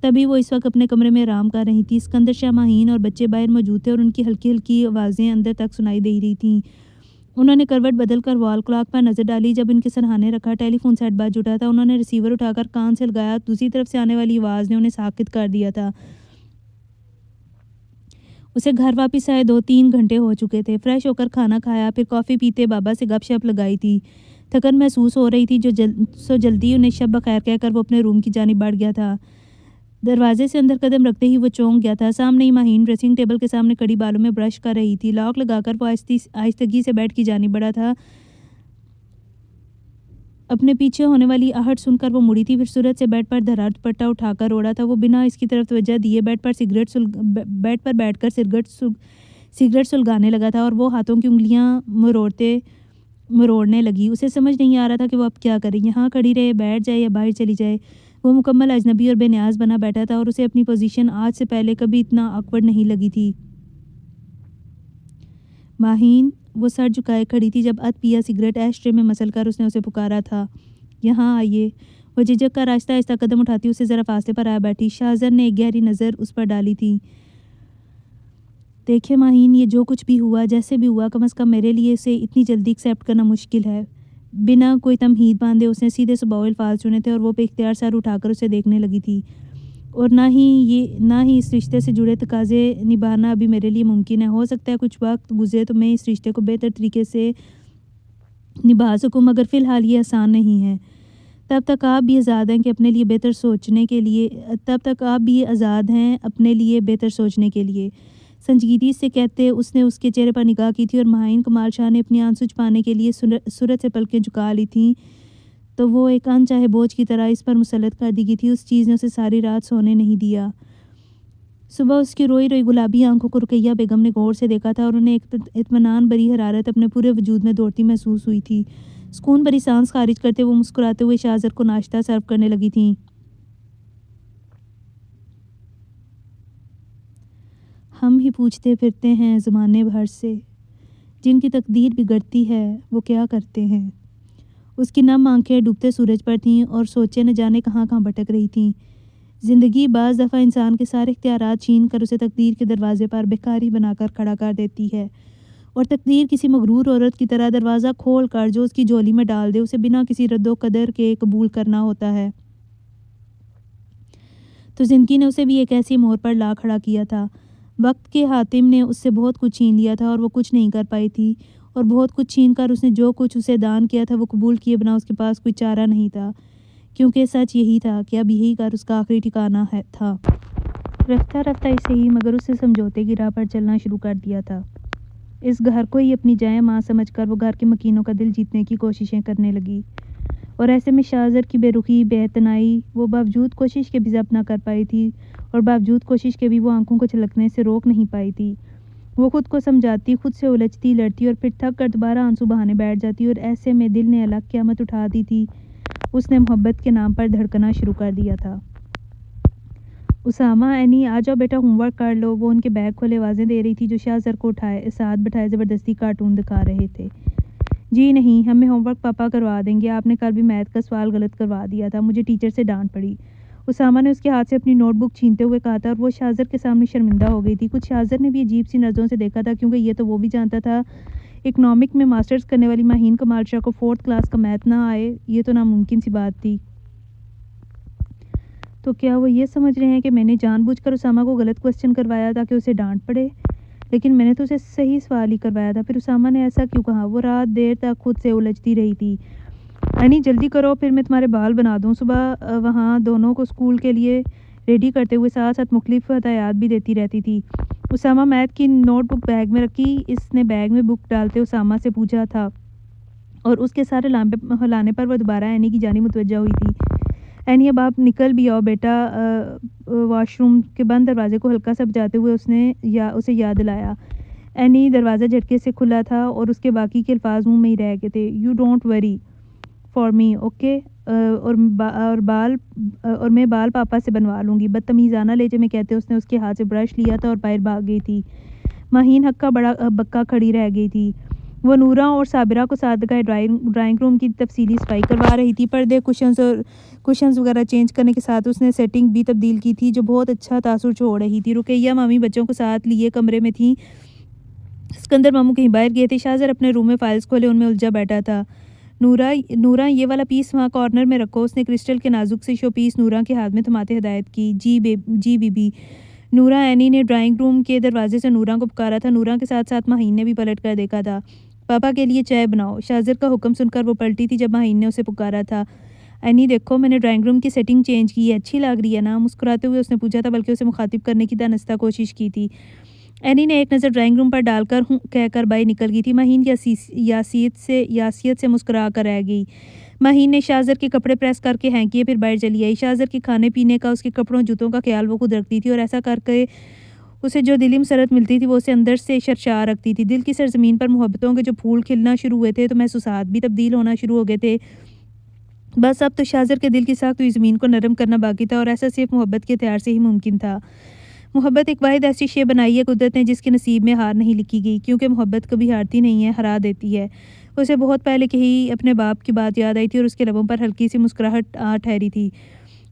تبھی وہ اس وقت اپنے کمرے میں آرام کر رہی تھی۔ اسکندر شاہ، ماہین اور بچے باہر موجود تھے اور ان کی ہلکی ہلکی آوازیں اندر تک سنائی دے رہی تھیں۔ انہوں نے کروٹ بدل کر وال کلاک پر نظر ڈالی۔ جب ان کے سرہانے رکھا ٹیلی فون سیٹ بج اٹھا تھا، انہوں نے ریسیور اٹھا کر کان سے لگایا۔ دوسری طرف سے آنے والی آواز نے انہیں ساکت کر دیا تھا۔ اسے گھر واپس آئے 2-3 گھنٹے ہو چکے تھے۔ فریش ہو کر کھانا کھایا، پھر کافی پیتے بابا سے گپ شپ لگائی تھی۔ تھکن محسوس ہو رہی تھی سو جلدی انہیں شب بخیر کہہ کر وہ اپنے روم کی جانب بڑھ گیا تھا۔ دروازے سے اندر قدم رکھتے ہی وہ چونک گیا تھا۔ سامنے ہی ماہین ڈریسنگ ٹیبل کے سامنے کڑی بالوں میں برش کر رہی تھی۔ لاک لگا کر وہ آہستگی سے بیڈ کی جانب بڑھا تھا۔ اپنے پیچھے ہونے والی آہٹ سن کر وہ مڑی تھی، پھر صورت سے بیڈ پر دھرا دوپٹہ اٹھا کر اوڑھا تھا۔ وہ بنا اس کی طرف توجہ دیے بیڈ پر بیٹھ کر سگریٹ سلگانے لگا تھا اور وہ ہاتھوں کی انگلیاں مروڑنے لگی۔ اسے سمجھ نہیں آ رہا تھا کہ وہ اب کیا کرے، یہاں کھڑی رہے، بیٹھ جائے یا باہر چلی جائے۔ وہ مکمل اجنبی اور بے نیاز بنا بیٹھا تھا اور اسے اپنی پوزیشن آج سے پہلے کبھی اتنا آکورڈ نہیں لگی تھی۔ ماہین، وہ سر جھکائے کھڑی تھی جب اد پیا سگریٹ ایش ٹرے میں مسل کر اس نے اسے پکارا تھا، یہاں آئیے۔ وہ جھجک کر آہستہ آہستہ قدم اٹھاتی اسے ذرا فاصلے پر آ بیٹھی۔ شاہزر نے ایک گہری نظر اس پر ڈالی تھی۔ دیکھے ماہین، یہ جو کچھ بھی ہوا، جیسے بھی ہوا، کم از کم میرے لیے اسے اتنی جلدی ایکسیپٹ کرنا مشکل ہے۔ بنا کوئی تمہید باندھے اس نے سیدھے سباؤ الفاظ چنے تھے اور وہ بے اختیار سر اٹھا کر اسے دیکھنے لگی تھی۔ اور نہ ہی اس رشتے سے جڑے تقاضے نبھانا ابھی میرے لیے ممکن ہے۔ ہو سکتا ہے کچھ وقت گزرے تو میں اس رشتے کو بہتر طریقے سے نبھا سکوں، مگر فی الحال یہ آسان نہیں ہے۔ تب تک آپ بھی آزاد ہیں اپنے لیے بہتر سوچنے کے لیے۔ سنجیدگی سے کہتے اس نے اس کے چہرے پر نگاہ کی تھی اور ماہین کمال شاہ نے اپنی آنسو چھپانے کے لیے صورت سے پلکیں جھکا لی تھیں، تو وہ ایک انچاہے بوجھ کی طرح اس پر مسلط کر دی گئی تھی۔ اس چیز نے اسے ساری رات سونے نہیں دیا۔ صبح اس کی روئی گلابی آنکھوں کو رقیہ بیگم نے غور سے دیکھا تھا اور انہیں ایک اطمینان بری حرارت اپنے پورے وجود میں دوڑتی محسوس ہوئی تھی۔ سکون بھری سانس خارج کرتے وہ مسکراتے ہوئے شاہزر کو ناشتہ سرو کرنے لگی تھیں۔ ہم ہی پوچھتے پھرتے ہیں زمانے بھر سے، جن کی تقدیر بگڑتی ہے وہ کیا کرتے ہیں۔ اس کی نم آنکھیں ڈوبتے سورج پر تھیں اور سوچیں نہ جانے کہاں کہاں بھٹک رہی تھیں۔ زندگی بعض دفعہ انسان کے سارے اختیارات چھین کر اسے تقدیر کے دروازے پر بھکاری بنا کر کھڑا کر دیتی ہے، اور تقدیر کسی مغرور عورت کی طرح دروازہ کھول کر جو اس کی جولی میں ڈال دے اسے بنا کسی رد و قدر کے قبول کرنا ہوتا ہے۔ تو زندگی نے اسے بھی ایک ایسی موڑ پر لا کھڑا کیا تھا۔ وقت کے حاتم نے اس سے بہت کچھ چھین لیا تھا اور وہ کچھ نہیں کر پائی تھی، اور بہت کچھ چھین کر اس نے جو کچھ اسے دان کیا تھا وہ قبول کیے بنا اس کے پاس کوئی چارہ نہیں تھا۔ کیونکہ سچ یہی تھا کہ اب یہی گھر اس کا آخری ٹھکانہ تھا۔ رفتہ رفتہ اسے ہی مگر اس سے سمجھوتے کی راہ پر چلنا شروع کر دیا تھا۔ اس گھر کو ہی اپنی جائے ماں سمجھ کر وہ گھر کے مکینوں کا دل جیتنے کی کوششیں کرنے لگی، اور ایسے میں شاہ کی بے رخی، بے اعتنائی وہ باوجود کوشش کے بھی ضبط نہ کر پائی تھی، اور باوجود کوشش کے بھی وہ آنکھوں کو چھلکنے سے روک نہیں پائی تھی۔ وہ خود کو سمجھاتی، خود سے الجھتی، لڑتی اور پھر تھک کر دوبارہ آنسو بہانے بیٹھ جاتی، اور ایسے میں دل نے الگ قیامت اٹھا دی تھی۔ اس نے محبت کے نام پر دھڑکنا شروع کر دیا تھا۔ اسامہ، اینی، آ جاؤ بیٹا، ہوم ورک کر لو۔ وہ ان کے بیگ کھولے آوازیں دے رہی تھی جو شاہ کو ساتھ بٹھائے زبردستی کارٹون دکھا رہے تھے۔ جی نہیں، ہمیں ہوم ورک پاپا کروا دیں گے، آپ نے کل بھی میتھ کا سوال غلط کروا دیا تھا، مجھے ٹیچر سے ڈانٹ پڑی۔ اسامہ نے اس کے ہاتھ سے اپنی نوٹ بک چھینتے ہوئے کہا تھا، اور وہ شاہ کے سامنے شرمندہ ہو گئی تھی۔ کچھ شاہ نے بھی عجیب سی نظروں سے دیکھا تھا، کیونکہ یہ تو وہ بھی جانتا تھا اکنامک میں ماسٹرز کرنے والی ماہین کمال شاہ کو 4th کلاس کا میتھ نہ آئے، یہ تو ناممکن سی بات تھی۔ تو کیا وہ یہ سمجھ رہے ہیں کہ میں نے جان بوجھ کر اسامہ کو غلط کوسچن کروایا تاکہ اسے ڈانٹ پڑے؟ لیکن میں نے تو اسے صحیح سوال ہی کروایا تھا، پھر اسامہ نے ایسا کیوں کہا؟ وہ رات دیر تک خود سے الجھتی رہی تھی۔ اینی، جلدی کرو، پھر میں تمہارے بال بنا دوں۔ صبح وہاں دونوں کو اسکول کے لیے ریڈی کرتے ہوئے ساتھ ساتھ مختلف ہدایات بھی دیتی رہتی تھی۔ اسامہ میتھ کی نوٹ بک بیگ میں رکھی، اس نے بیگ میں بک ڈالتے اسامہ سے پوچھا تھا، اور اس کے سارے لامپے ہلانے پر وہ دوبارہ اینی کی جانب متوجہ ہوئی تھی۔ اینی، اب آپ نکل بھی آؤ بیٹا۔ واش روم کے بند دروازے کو ہلکا سا بجاتے ہوئے اس نے اسے یاد دلایا۔ اینی، دروازہ جھٹکے سے کھلا تھا اور اس کے باقی کے الفاظ منہ میں ہی رہ گئے تھے۔ You don't worry for me, okay? اور میں بال پاپا سے بنوا لوں گی، بدتمیزانہ لہجے میں کہتے اس نے اس کے ہاتھ سے برش لیا تھا اور باہر بھاگ گئی تھی۔ ماہین ہکا بکا کھڑی رہ گئی تھی۔ وہ نورا اور صابرہ کو ساتھ لگائے ڈرائنگ روم کی تفصیلی صفائی کروا رہی تھی۔ پردے، کشنز وغیرہ چینج کرنے کے ساتھ اس نے سیٹنگ بھی تبدیل کی تھی جو بہت اچھا تاثر چھوڑ رہی تھی۔ رقیہ مامی بچوں کو ساتھ لیے کمرے میں تھیں، اسکندر ماموں کہیں باہر گئے تھے۔ شاہ اپنے روم میں فائلز کھولے ان میں الجھا بیٹھا تھا۔ نورا، یہ والا پیس وہاں کارنر میں رکھو، اس نے کرسٹل کے نازک سے شو پیس نورا کے ہاتھ میں تھماتے ہدایت کی۔ جی بی بی۔ نورا، اینی نے ڈرائنگ روم کے دروازے سے نورا کو پکارا تھا۔ نورا کے ساتھ ساتھ ماہین نے بھی پلٹ کر دیکھا تھا۔ پاپا کے لیے چائے بناؤ۔ شاہ کا حکم سن کر وہ پلٹی تھی جب ماہین نے اسے پکارا تھا۔ اینی دیکھو، میں نے ڈرائنگ روم کی سیٹنگ چینج کی ہے، اچھی لگ رہی ہے نا؟ مسکراتے ہوئے اس نے پوچھا تھا، بلکہ اسے مخاطب کرنے کی دانستہ کوشش کی تھی۔ اینی نے ایک نظر ڈرائنگ روم پر ڈال کر ہوں کہہ کر باہر نکل گئی تھی۔ ماہین یاسیت سے مسکرا کر رہ گئی۔ ماہین نے شاہ کے کپڑے پریس کر کے ہینگ کیے، پھر باہر چلی آئی۔ شاہ کے کھانے پینے کا، اس کے کپڑوں جوتوں کا خیال وہ خود رکھتی تھی، اور ایسا کر کے اسے جو دلی مسرت ملتی تھی وہ اسے اندر سے شرشار رکھتی تھی۔ دل کی سرزمین پر محبتوں کے جو پھول کھلنا شروع ہوئے تھے تو محسوسات بھی تبدیل ہونا شروع ہو گئے تھے۔ بس اب تو شاہ کے دل کی ساخت ہوئی زمین کو نرم کرنا باقی تھا، اور ایسا صرف محبت کے ہتھیار سے ہی ممکن تھا۔ محبت ایک واحد ایسی شے بنائی ہے قدرت نے جس کے نصیب میں ہار نہیں لکھی گئی، کیونکہ محبت کبھی ہارتی نہیں ہے، ہرا دیتی ہے۔ اسے بہت پہلے کے ہی اپنے باپ کی بات یاد آئی تھی، اور اس کے لبوں پر ہلکی سی مسکراہٹ آ ٹھہری تھی۔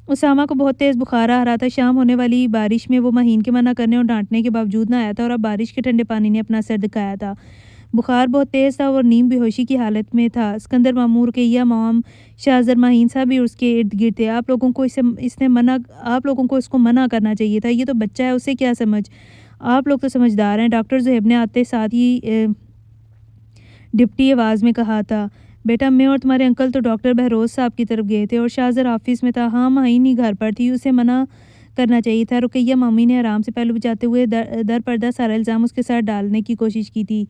اسامہ کو بہت تیز بخار آ رہا تھا۔ شام ہونے والی بارش میں وہ ماہین کے منع کرنے اور ڈانٹنے کے باوجود نہ آیا تھا، اور اب بارش کے ٹھنڈے پانی نے اپنا اثر دکھایا تھا۔ بخار بہت تیز تھا اور نیم بے ہوشی کی حالت میں تھا۔ اسکندر ماموں، رقیہ مام، شاہ ماہین سب بھی اس کے ارد گرد تھے۔ آپ لوگوں کو اس کو منع کرنا چاہیے تھا، یہ تو بچہ ہے، اسے کیا سمجھ؟ آپ لوگ تو سمجھدار ہیں، ڈاکٹر زہیب نے آتے ساتھ ہی ڈپٹی آواز میں کہا تھا۔ بیٹا، میں اور تمہارے انکل تو ڈاکٹر بہروز صاحب کی طرف گئے تھے، اور شاہ آفس میں تھا۔ ہاں، ماہین ہی گھر پر تھی، اسے منع کرنا چاہیے تھا۔ رقیہ مامی نے آرام سے پہلو بچاتے ہوئے در پردہ سارا الزام اس کے ساتھ ڈالنے کی کوشش کی تھی۔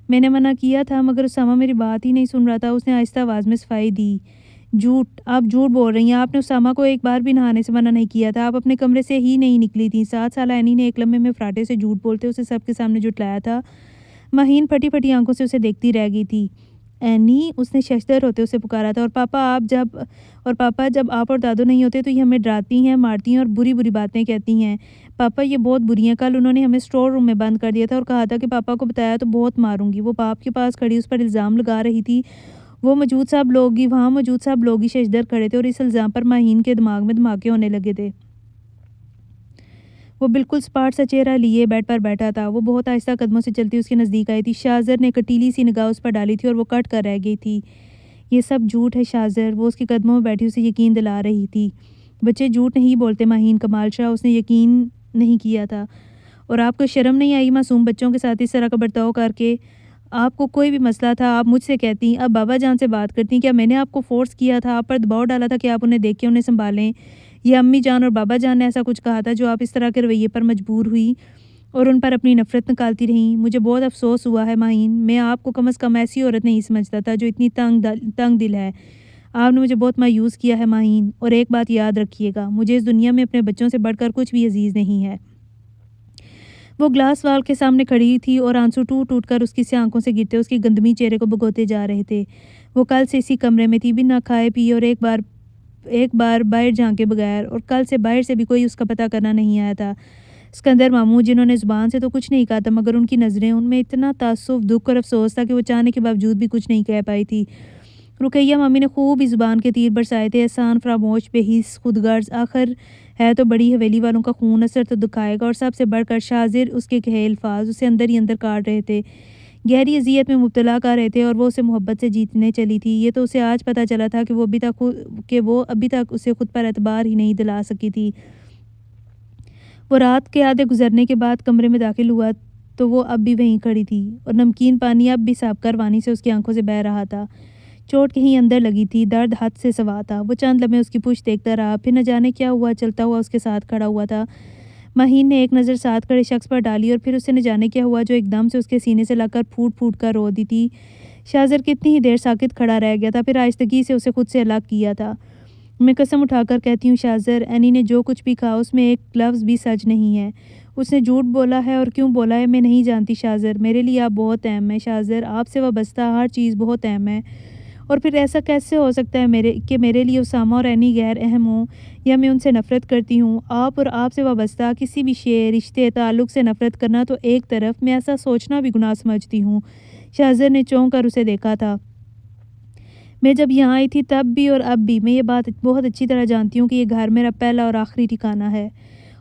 میں نے منع کیا تھا، مگر اسامہ میری بات ہی نہیں سن رہا تھا، اس نے آہستہ آواز میں صفائی دی۔ آپ جھوٹ بول رہی ہیں، آپ نے اسامہ کو ایک بار بھی نہانے سے منع نہیں کیا تھا، آپ اپنے کمرے سے ہی نہیں نکلی تھیں۔ 7 سالہ اینی نے ایک لمحے میں فراٹے سے جھوٹ بولتے اسے سب کے سامنے جھٹلایا تھا۔ ماہین پھٹی پھٹی آنکھوں سے اسے دیکھتی رہ گئی تھی۔ اینی، اس نے ششدر ہوتے اسے پکارا تھا، اور پاپا جب آپ اور دادو نہیں ہوتے تو یہ ہمیں ڈراتی ہیں، مارتی ہیں اور بری بری باتیں کہتی ہیں۔ پاپا یہ بہت بری ہیں، کل انہوں نے ہمیں اسٹور روم میں بند کر دیا تھا اور کہا تھا کہ پاپا کو بتایا تو بہت ماروں گی۔ وہ باپ کے پاس کھڑی اس پر الزام لگا رہی تھی۔ وہاں موجود سب لوگ ہی ششدر کھڑے تھے، اور اس الزام پر ماہین کے دماغ میں دھماکے ہونے لگے تھے۔ وہ بالکل سپاٹ سا چہرہ لیے بیڈ پر بیٹھا تھا۔ وہ بہت آہستہ قدموں سے چلتی اس کے نزدیک آئی تھی۔ شاہ نے کٹیلی سی نگاہ اس پر ڈالی تھی اور وہ کٹ کر رہ گئی تھی۔ یہ سب جھوٹ ہے شاہ، وہ اس کے قدموں میں بیٹھی اسے یقین دلا رہی تھی۔ بچے جھوٹ نہیں بولتے ماہین کمال شاہ، اس نے یقین نہیں کیا تھا۔ اور آپ کو شرم نہیں آئی معصوم بچوں کے ساتھ اس طرح کا برتاؤ کر کے؟ آپ کو کوئی بھی مسئلہ تھا آپ مجھ سے کہتی، اب بابا جان سے بات کرتی۔ کیا میں نے آپ کو فورس کیا تھا، آپ پر دباؤ ڈالا تھا کہ آپ انہیں دیکھ کے انہیں سنبھالیں؟ یا امی جان اور بابا جان نے ایسا کچھ کہا تھا جو آپ اس طرح کے رویے پر مجبور ہوئی اور ان پر اپنی نفرت نکالتی رہیں؟ مجھے بہت افسوس ہوا ہے ماہین، میں آپ کو کم از کم ایسی عورت نہیں سمجھتا تھا جو اتنی تنگ دل ہے۔ آپ نے مجھے بہت مایوس کیا ہے ماہین، اور ایک بات یاد رکھیے گا، مجھے اس دنیا میں اپنے بچوں سے بڑھ کر کچھ بھی عزیز نہیں ہے۔ وہ گلاس وال کے سامنے کھڑی تھی اور آنسو ٹوٹ ٹوٹ کر اس کی سی آنکھوں سے گرتے اس کی گندمی چہرے کو بھگوتے جا رہے تھے۔ وہ کل سے اسی کمرے میں تھی، بنا کھائے پیے اور ایک بار باہر جھانکے بغیر، اور کل سے باہر سے بھی کوئی اس کا پتہ کرنا نہیں آیا تھا۔ اسکندر ماموں جنہوں نے زبان سے تو کچھ نہیں کہا تھا، مگر ان کی نظریں، ان میں اتنا تعصب، دکھ اور افسوس تھا کہ وہ چاہنے کے باوجود بھی کچھ نہیں کہہ پائی تھی۔ رقیہ مامی نے خوب ہی زبان کے تیر برسائے تھے، احسان فراموش، بے حس، خود غرض، آخر ہے تو بڑی حویلی والوں کا خون، اثر تو دکھائے گا، اور سب سے بڑھ کر شاذر اس کے کہے الفاظ اسے اندر ہی اندر کاٹ رہے تھے، گہری اذیت میں مبتلا کر رہے تھے، اور وہ اسے محبت سے جیتنے چلی تھی۔ یہ تو اسے آج پتہ چلا تھا کہ وہ ابھی تک اسے خود پر اعتبار ہی نہیں دلا سکی تھی۔ وہ رات کے آدھے گزرنے کے بعد کمرے میں داخل ہوا تو وہ اب بھی وہیں کھڑی تھی، اور نمکین پانی اب بھی سابقہ روانی سے اس کی آنکھوں سے بہہ رہا تھا۔ چوٹ کہیں اندر لگی تھی، درد حد سے سوا تھا۔ وہ چند لمحے اس کی پشت دیکھتا رہا، پھر نہ جانے کیا ہوا، چلتا ہوا اس کے ساتھ کھڑا ہوا تھا۔ ماہین نے ایک نظر ساتھ کھڑے شخص پر ڈالی، اور پھر اسے نہ جانے کیا ہوا جو ایک دم سے اس کے سینے سے لگ کر پھوٹ پھوٹ کر رو دی تھی۔ شاذر کتنی ہی دیر ساکت کھڑا رہ گیا تھا، پھر آہستگی سے اسے خود سے الگ کیا تھا۔ میں قسم اٹھا کر کہتی ہوں شاذر، اینی نے جو کچھ بھی کہا اس میں ایک لفظ بھی سچ نہیں ہے۔ اس نے جھوٹ بولا ہے، اور کیوں بولا ہے میں نہیں جانتی شاذر، میرے لیے آپ بہت اہم ہیں شاذر، آپ سے وابستہ ہر چیز بہت اہم ہے، اور پھر ایسا کیسے ہو سکتا ہے کہ میرے لیے اسامہ اور اینی غیر اہم ہوں، یا میں ان سے نفرت کرتی ہوں؟ آپ اور آپ سے وابستہ کسی بھی شے، رشتے، تعلق سے نفرت کرنا تو ایک طرف، میں ایسا سوچنا بھی گناہ سمجھتی ہوں۔ شاذر نے چونک کر اسے دیکھا تھا۔ میں جب یہاں آئی تھی تب بھی اور اب بھی، میں یہ بات بہت اچھی طرح جانتی ہوں کہ یہ گھر میرا پہلا اور آخری ٹھکانہ ہے،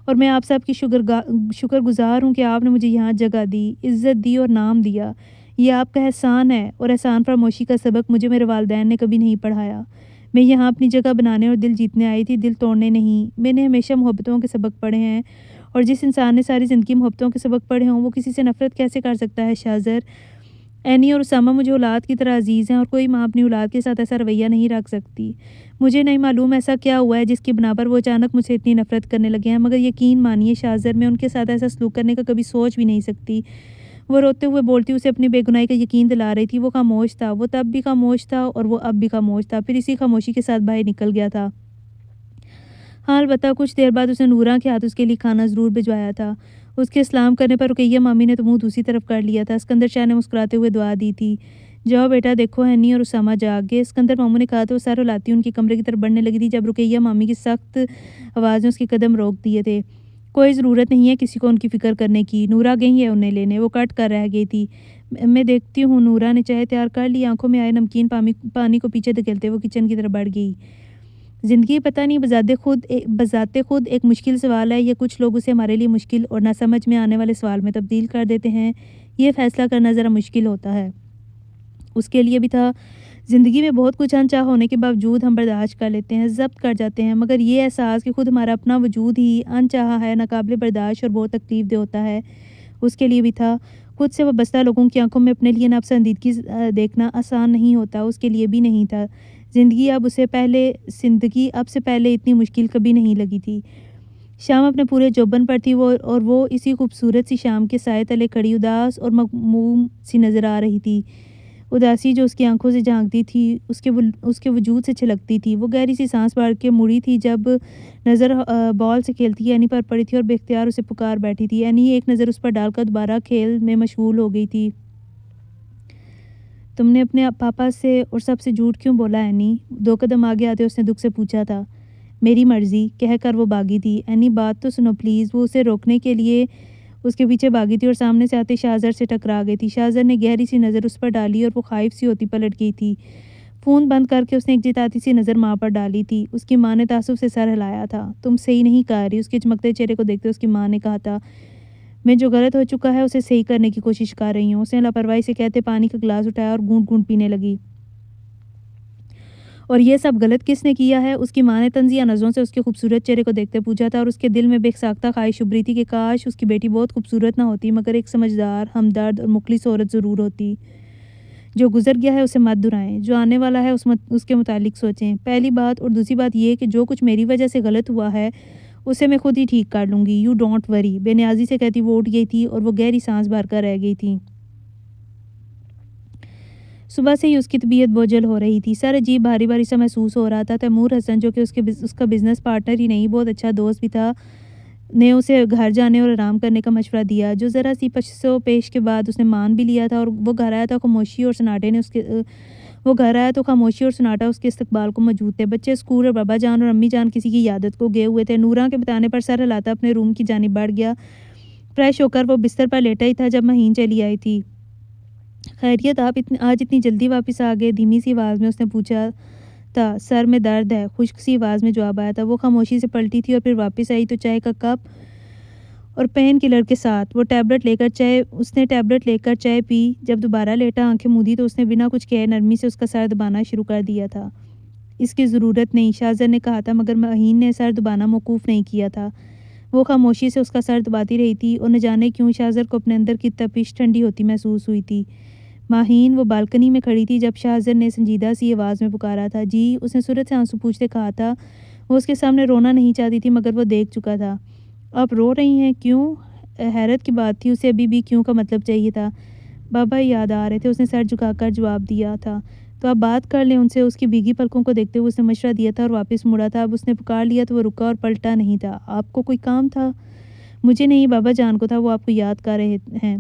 اور میں آپ سب کی شکر گزار ہوں کہ آپ نے مجھے یہاں جگہ دی، عزت دی اور نام دیا۔ یہ آپ کا احسان ہے، اور احسان فراموشی کا سبق مجھے میرے والدین نے کبھی نہیں پڑھایا۔ میں یہاں اپنی جگہ بنانے اور دل جیتنے آئی تھی، دل توڑنے نہیں۔ میں نے ہمیشہ محبتوں کے سبق پڑھے ہیں، اور جس انسان نے ساری زندگی محبتوں کے سبق پڑھے ہوں وہ کسی سے نفرت کیسے کر سکتا ہے شاذر؟ اینی اور اسامہ مجھے اولاد کی طرح عزیز ہیں، اور کوئی ماں اپنی اولاد کے ساتھ ایسا رویہ نہیں رکھ سکتی۔ مجھے نہیں معلوم ایسا کیا ہوا ہے جس کی بنا پر وہ اچانک مجھ سے اتنی نفرت کرنے لگے ہیں، مگر یقین مانیے شاذر، میں ان کے ساتھ ایسا سلوک کرنے کا کبھی سوچ بھی نہیں سکتی۔ وہ روتے ہوئے بولتی اسے اپنی بے گناہی کا یقین دلا رہی تھی۔ وہ خاموش تھا، وہ تب بھی خاموش تھا، اور وہ اب بھی خاموش تھا، پھر اسی خاموشی کے ساتھ باہر نکل گیا تھا۔ ہاں البتہ کچھ دیر بعد اس نے نورہ کے ہاتھ اس کے لیے کھانا ضرور بھجوایا تھا۔ اس کے سلام کرنے پر رقیہ مامی نے تو منہ دوسری طرف کر لیا تھا۔ اسکندر شاہ نے مسکراتے ہوئے دعا دی تھی، جاؤ بیٹا، دیکھو اینی اور اسامہ جاگ گئے۔ اسکندر ماموں نے کہا تو وہ سر ہلاتی ان کی کمرے کی طرف بڑھنے لگی تھی جب رقیہ مامی کی سخت آواز نے اس کے قدم روک دیے تھے۔ کوئی ضرورت نہیں ہے کسی کو ان کی فکر کرنے کی، نورہ گئی ہے انہیں لینے، وہ کٹ کر رہ گئی تھی۔ میں دیکھتی ہوں نورہ نے چائے تیار کر لی۔ آنکھوں میں آئے نمکین پانی کو پیچھے دھکیلتے وہ کچن کی طرف بڑھ گئی۔ زندگی پتہ نہیں بذات خود ایک مشکل سوال ہے، یا کچھ لوگ اسے ہمارے لیے مشکل اور نہ سمجھ میں آنے والے سوال میں تبدیل کر دیتے ہیں۔ یہ فیصلہ کرنا ذرا مشکل ہوتا ہے، اس کے لیے بھی تھا۔ زندگی میں بہت کچھ انچاہ ہونے کے باوجود ہم برداشت کر لیتے ہیں، ضبط کر جاتے ہیں، مگر یہ احساس کہ خود ہمارا اپنا وجود ہی انچاہا ہے، ناقابل برداشت اور بہت تکلیف دہ ہوتا ہے، اس کے لیے بھی تھا۔ خود سے وابستہ لوگوں کی آنکھوں میں اپنے لیے ناپسندیدگی دیکھنا آسان نہیں ہوتا، اس کے لیے بھی نہیں تھا۔ زندگی اب سے پہلے اتنی مشکل کبھی نہیں لگی تھی۔ شام اپنے پورے جوبن پر تھی اور وہ اسی خوبصورت سی شام کے سائے تلے کھڑی اداس اور مغموم سی نظر آ رہی تھی۔ اداسی جو اس کی آنکھوں سے جھانکتی تھی اس کے وجود سے چھلکتی تھی۔ وہ گہری سی سانس بھر کے مڑی تھی جب نظر بال سے کھیلتی اینی پر پڑی تھی اور بے اختیار اسے پکار بیٹھی تھی۔ اینی ایک نظر اس پر ڈال کر دوبارہ کھیل میں مشغول ہو گئی تھی۔ تم نے اپنے پاپا سے اور سب سے جھوٹ کیوں بولا اینی؟ 2 قدم آگے آتے اس نے دکھ سے پوچھا تھا۔ میری مرضی، کہہ کر وہ بھاگی تھی۔ اینی بات تو سنو پلیز، وہ اسے روکنے کے لیے اس کے پیچھے بھاگی تھی اور سامنے سے آتے شاذر سے ٹکرا گئی تھی۔ شاذر نے گہری سی نظر اس پر ڈالی اور وہ خائف سی ہوتی پلٹ گئی تھی۔ فون بند کر کے اس نے ایک جتاتی سی نظر ماں پر ڈالی تھی۔ اس کی ماں نے تعصب سے سر ہلایا تھا۔ تم صحیح نہیں کہہ رہی، اس کے چمکتے چہرے کو دیکھتے اس کی ماں نے کہا تھا۔ میں جو غلط ہو چکا ہے اسے صحیح کرنے کی کوشش کر رہی ہوں۔ اس نے لاپرواہی سے کہتے پانی کا گلاس اٹھایا اور گھونٹ گھونٹ پینے لگی۔ اور یہ سب غلط کس نے کیا ہے؟ اس کی ماں نے طنزیہ نظروں سے اس کے خوبصورت چہرے کو دیکھتے پوچھا تھا، اور اس کے دل میں بے ساختہ خواہش ابھری تھی کہ کاش اس کی بیٹی بہت خوبصورت نہ ہوتی، مگر ایک سمجھدار، ہمدرد اور مخلص عورت ضرور ہوتی۔ جو گزر گیا ہے اسے مت دہرائیں، جو آنے والا ہے اس کے متعلق سوچیں۔ پہلی بات اور دوسری بات یہ کہ جو کچھ میری وجہ سے غلط ہوا ہے اسے میں خود ہی ٹھیک کر لوں گی، یو ڈونٹ وری۔ بے نیازی سے کہتی وہ اٹھ گئی تھی اور وہ گہری سانس بھر کر رہ گئی تھی۔ صبح سے ہی اس کی طبیعت بوجھل ہو رہی تھی، سر عجیب بھاری بھاری سا محسوس ہو رہا تھا۔ تیمور حسن جو کہ اس کا بزنس پارٹنر ہی نہیں بہت اچھا دوست بھی تھا، نے اسے گھر جانے اور آرام کرنے کا مشورہ دیا، جو ذرا سی پچھو پیش کے بعد اس نے مان بھی لیا تھا، اور وہ گھر آیا تو خاموشی اور سناٹا اس کے استقبال کو موجود تھے۔ بچے اسکول اور بابا جان اور امی جان کسی کی عیادت کو گئے ہوئے تھے۔ نوراں کے بتانے پر سر ہلاتا اپنے روم کی جانب بڑھ گیا۔ فریش ہو کر وہ بستر پر لیٹا ہی تھا جب مہین چلی آئی تھی۔ خیریت، آپ آج اتنی جلدی واپس آ گئے؟ دھیمی سی آواز میں اس نے پوچھا تھا۔ سر میں درد ہے، خشک سی آواز میں جواب آیا تھا۔ وہ خاموشی سے پلٹی تھی اور پھر واپس آئی تو چائے کا کپ اور پین کلر کے ساتھ اس نے ٹیبلٹ لے کر چائے پی۔ جب دوبارہ لیٹا آنکھیں مودی تو اس نے بنا کچھ کہے نرمی سے اس کا سر دبانا شروع کر دیا تھا۔ اس کی ضرورت نہیں، شاہزر نے کہا تھا، مگر مہین نے سر دبانا موقوف نہیں کیا تھا۔ وہ خاموشی سے اس کا سر دباتی رہی تھی اور نہ جانے کیوں شاہزر کو اپنے اندر کی تپش ٹھنڈی ہوتی محسوس ہوئی تھی۔ مہین وہ بالکنی میں کھڑی تھی جب شاہزر نے سنجیدہ سی آواز میں پکارا تھا، جی؟ اس نے صورت سے آنسو پوچھتے کہا تھا۔ وہ اس کے سامنے رونا نہیں چاہتی تھی مگر وہ دیکھ چکا تھا۔ آپ رو رہی ہیں، کیوں؟ حیرت کی بات تھی، اسے ابھی بھی کیوں کا مطلب چاہیے تھا۔ بابا یاد آ رہے تھے، اس نے سر جھکا کر جواب دیا تھا۔ تو آپ بات کر لیں ان سے، اس کی بھیگی پلکوں کو دیکھتے ہوئے اس نے مشورہ دیا تھا اور واپس مڑا تھا۔ اب اس نے پکار لیا تو وہ رکا اور پلٹا نہیں تھا۔ آپ کو کوئی کام تھا؟ مجھے نہیں، بابا جان کو تھا، وہ آپ کو یاد کر رہے ہیں۔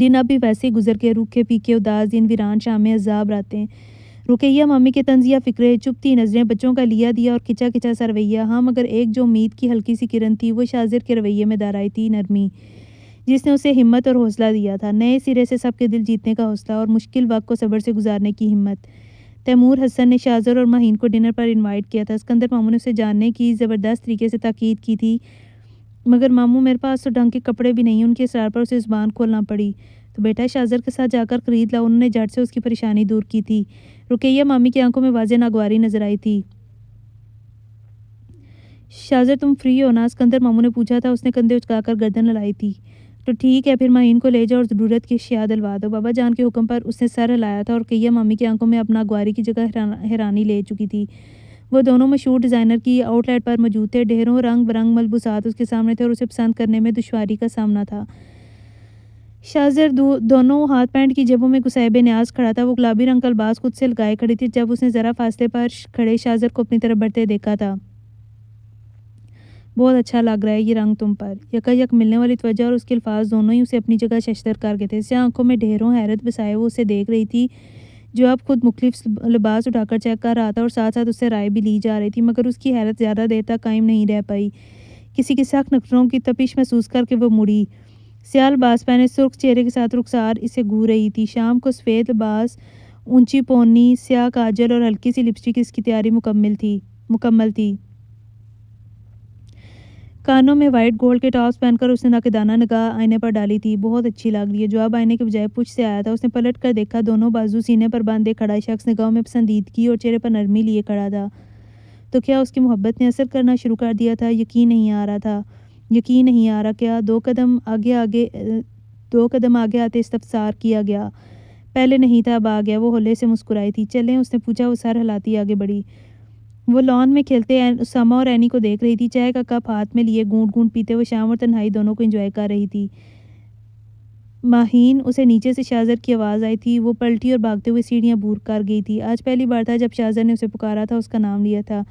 دن اب بھی ویسے ہی گزر کے، روکھے پیکے اداس دن، ویران شامیں، عذاب راتیں۔ رقیہ مامی کے طنزیہ فکرے، چپتی نظریں، بچوں کا لیا دیا اور کھچا کھچا سا رویہ۔ ہاں، مگر ایک جو امید کی ہلکی سی کرن تھی، وہ شاہزر کے رویے میں دار آئی تھی، نرمی جس نے اسے ہمت اور حوصلہ دیا تھا، نئے سرے سے سب کے دل جیتنے کا حوصلہ اور مشکل وقت کو صبر سے گزارنے کی ہمت۔ تیمور حسن نے شاہزر اور مہین کو ڈنر پر انوائٹ کیا تھا۔ اسکندر ماموں نے اسے جاننے کی زبردست طریقے سے تاکید کی تھی، مگر ماموں میرے پاس تو ڈھنگ کے کپڑے بھی نہیں، ان کے اصرار پر اسے زبان کھولنا پڑی۔ تو بیٹا شاہزر کے ساتھ جا کر خرید لاؤ، انہوں نے جھٹ سے اس کی پریشانی دور کی تھی۔ رقیہ مامی کی آنکھوں میں واضح ناگواری نظر آئی تھی۔ شاہزر تم فری ہو نا؟ اسکندر ماموں نے پوچھا تھا۔ اس نے کندھے اچکا کر گردن ہلائی تھی۔ تو ٹھیک ہے، پھر مہین کو لے جاؤ اور ضرورت کی اشیاء دلوا دو۔ بابا جان کے حکم پر اس نے سر ہلایا تھا اور رقیہ مامی کی آنکھوں میں اب ناگواری کی جگہ حیرانی لے چکی تھی۔ وہ دونوں مشہور ڈیزائنر کی آؤٹ لیٹ پر موجود تھے، ڈھیروں رنگ برنگ ملبوسات اس کے سامنے تھے اور اسے پسند کرنے میں دشواری کا سامنا تھا۔ شاہزر دونوں ہاتھ پینٹ کی جیبوں میں گھسائے بے نیاز کھڑا تھا۔ وہ گلابی رنگ کا لباس خود سے لگائے کھڑی تھی جب اس نے ذرا فاصلے پر کھڑے شاہزر کو اپنی طرف بڑھتے دیکھا تھا۔ بہت اچھا لگ رہا ہے یہ رنگ تم پر۔ یک ملنے والی توجہ اور اس کے الفاظ دونوں ہی اسے اپنی جگہ ششدر کر گئے تھے۔ سیاہ آنکھوں میں ڈھیروں حیرت بسائے وہ اسے دیکھ رہی تھی، جو اب خود مختلف لباس اٹھا کر چیک کر رہا تھا اور ساتھ ساتھ اس سے رائے بھی لی جا رہی تھی، مگر اس کی حیرت زیادہ دیر تک قائم نہیں رہ پائی۔ کسی کے سخت نخروں کی تپش محسوس کر کے وہ مڑی۔ سیاہ لباس پہنے سرخ چہرے کے ساتھ رخسار اسے گھور رہی تھی۔ شام کو سفید لباس، اونچی پونی، سیاہ کاجل اور ہلکی سی لپسٹک اس کی تیاری مکمل تھی۔ کانوں میں وائٹ گولڈ کے ٹاپس پہن کر اس نے ناقدانہ نگاہ آئینے پر ڈالی تھی۔ بہت اچھی لگ رہی ہے، جواب آئینے کے بجائے پچھ سے آیا تھا۔ اس نے پلٹ کر دیکھا، دونوں بازو سینے پر باندھے کھڑا شخص نگاہوں میں پسندیدگی اور چہرے پر نرمی لیے کھڑا تھا۔ تو کیا اس کی محبت نے اثر کرنا شروع کر دیا تھا؟ یقین نہیں آ رہا کیا؟ دو قدم آگے آتے استفسار کیا گیا۔ پہلے نہیں تھا، اب آ گیا۔ وہ ہولے سے مسکرائی تھی۔ چلیں؟ اس نے پوچھا۔ وہ سر ہلاتی آگے بڑھی۔ وہ لان میں کھیلتے اسامہ اور اینی کو دیکھ رہی تھی، چائے کا کپ ہاتھ میں لیے گھونٹ گھونٹ پیتے ہوئے شام اور تنہائی دونوں کو انجوائے کر رہی تھی۔ مہین، اسے نیچے سے شاہزر کی آواز آئی تھی۔ وہ پلٹی اور بھاگتے ہوئے سیڑھیاں بور کر گئی تھی۔ آج پہلی بار تھا جب شاہزر نے اسے پکارا تھا، اس کا نام لیا تھا۔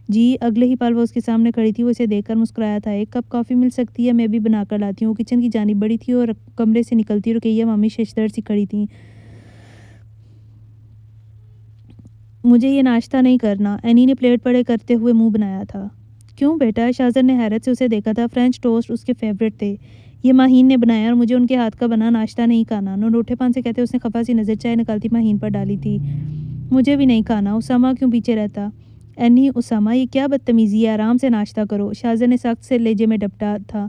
جی؟ اگلے ہی پل وہ اس کے سامنے کھڑی تھی۔ وہ اسے دیکھ کر مسکرایا تھا۔ ایک کپ کافی مل سکتی ہے؟ میں بھی بنا کر لاتی ہوں۔ وہ کچن کی جانب بڑھی تھی اور کمرے سے نکلتی رقیہ مامی ششدر سی کھڑی تھیں۔ مجھے یہ ناشتہ نہیں کرنا، اینی نے پلیٹ بڑے کرتے ہوئے منہ بنایا تھا۔ کیوں بیٹا؟ شاہزر نے حیرت سے اسے دیکھا تھا۔ فرینچ ٹوسٹ اس کے فیورٹ تھے، یہ مہین نے بنایا اور مجھے ان کے ہاتھ کا بنا ناشتہ نہیں کھانا۔ نروٹھے پن سے کہتے اس نے خفا سی نظر چائے نکالتی مہین پر ڈالی تھی۔ مجھے بھی نہیں کھانا۔ اسامہ کیوں پیچھے رہتا؟ اینی، اسامہ، یہ کیا بدتمیزی ہے، آرام سے ناشتہ کرو۔ شاہزر نے سخت سے لہجے میں ڈپٹا تھا۔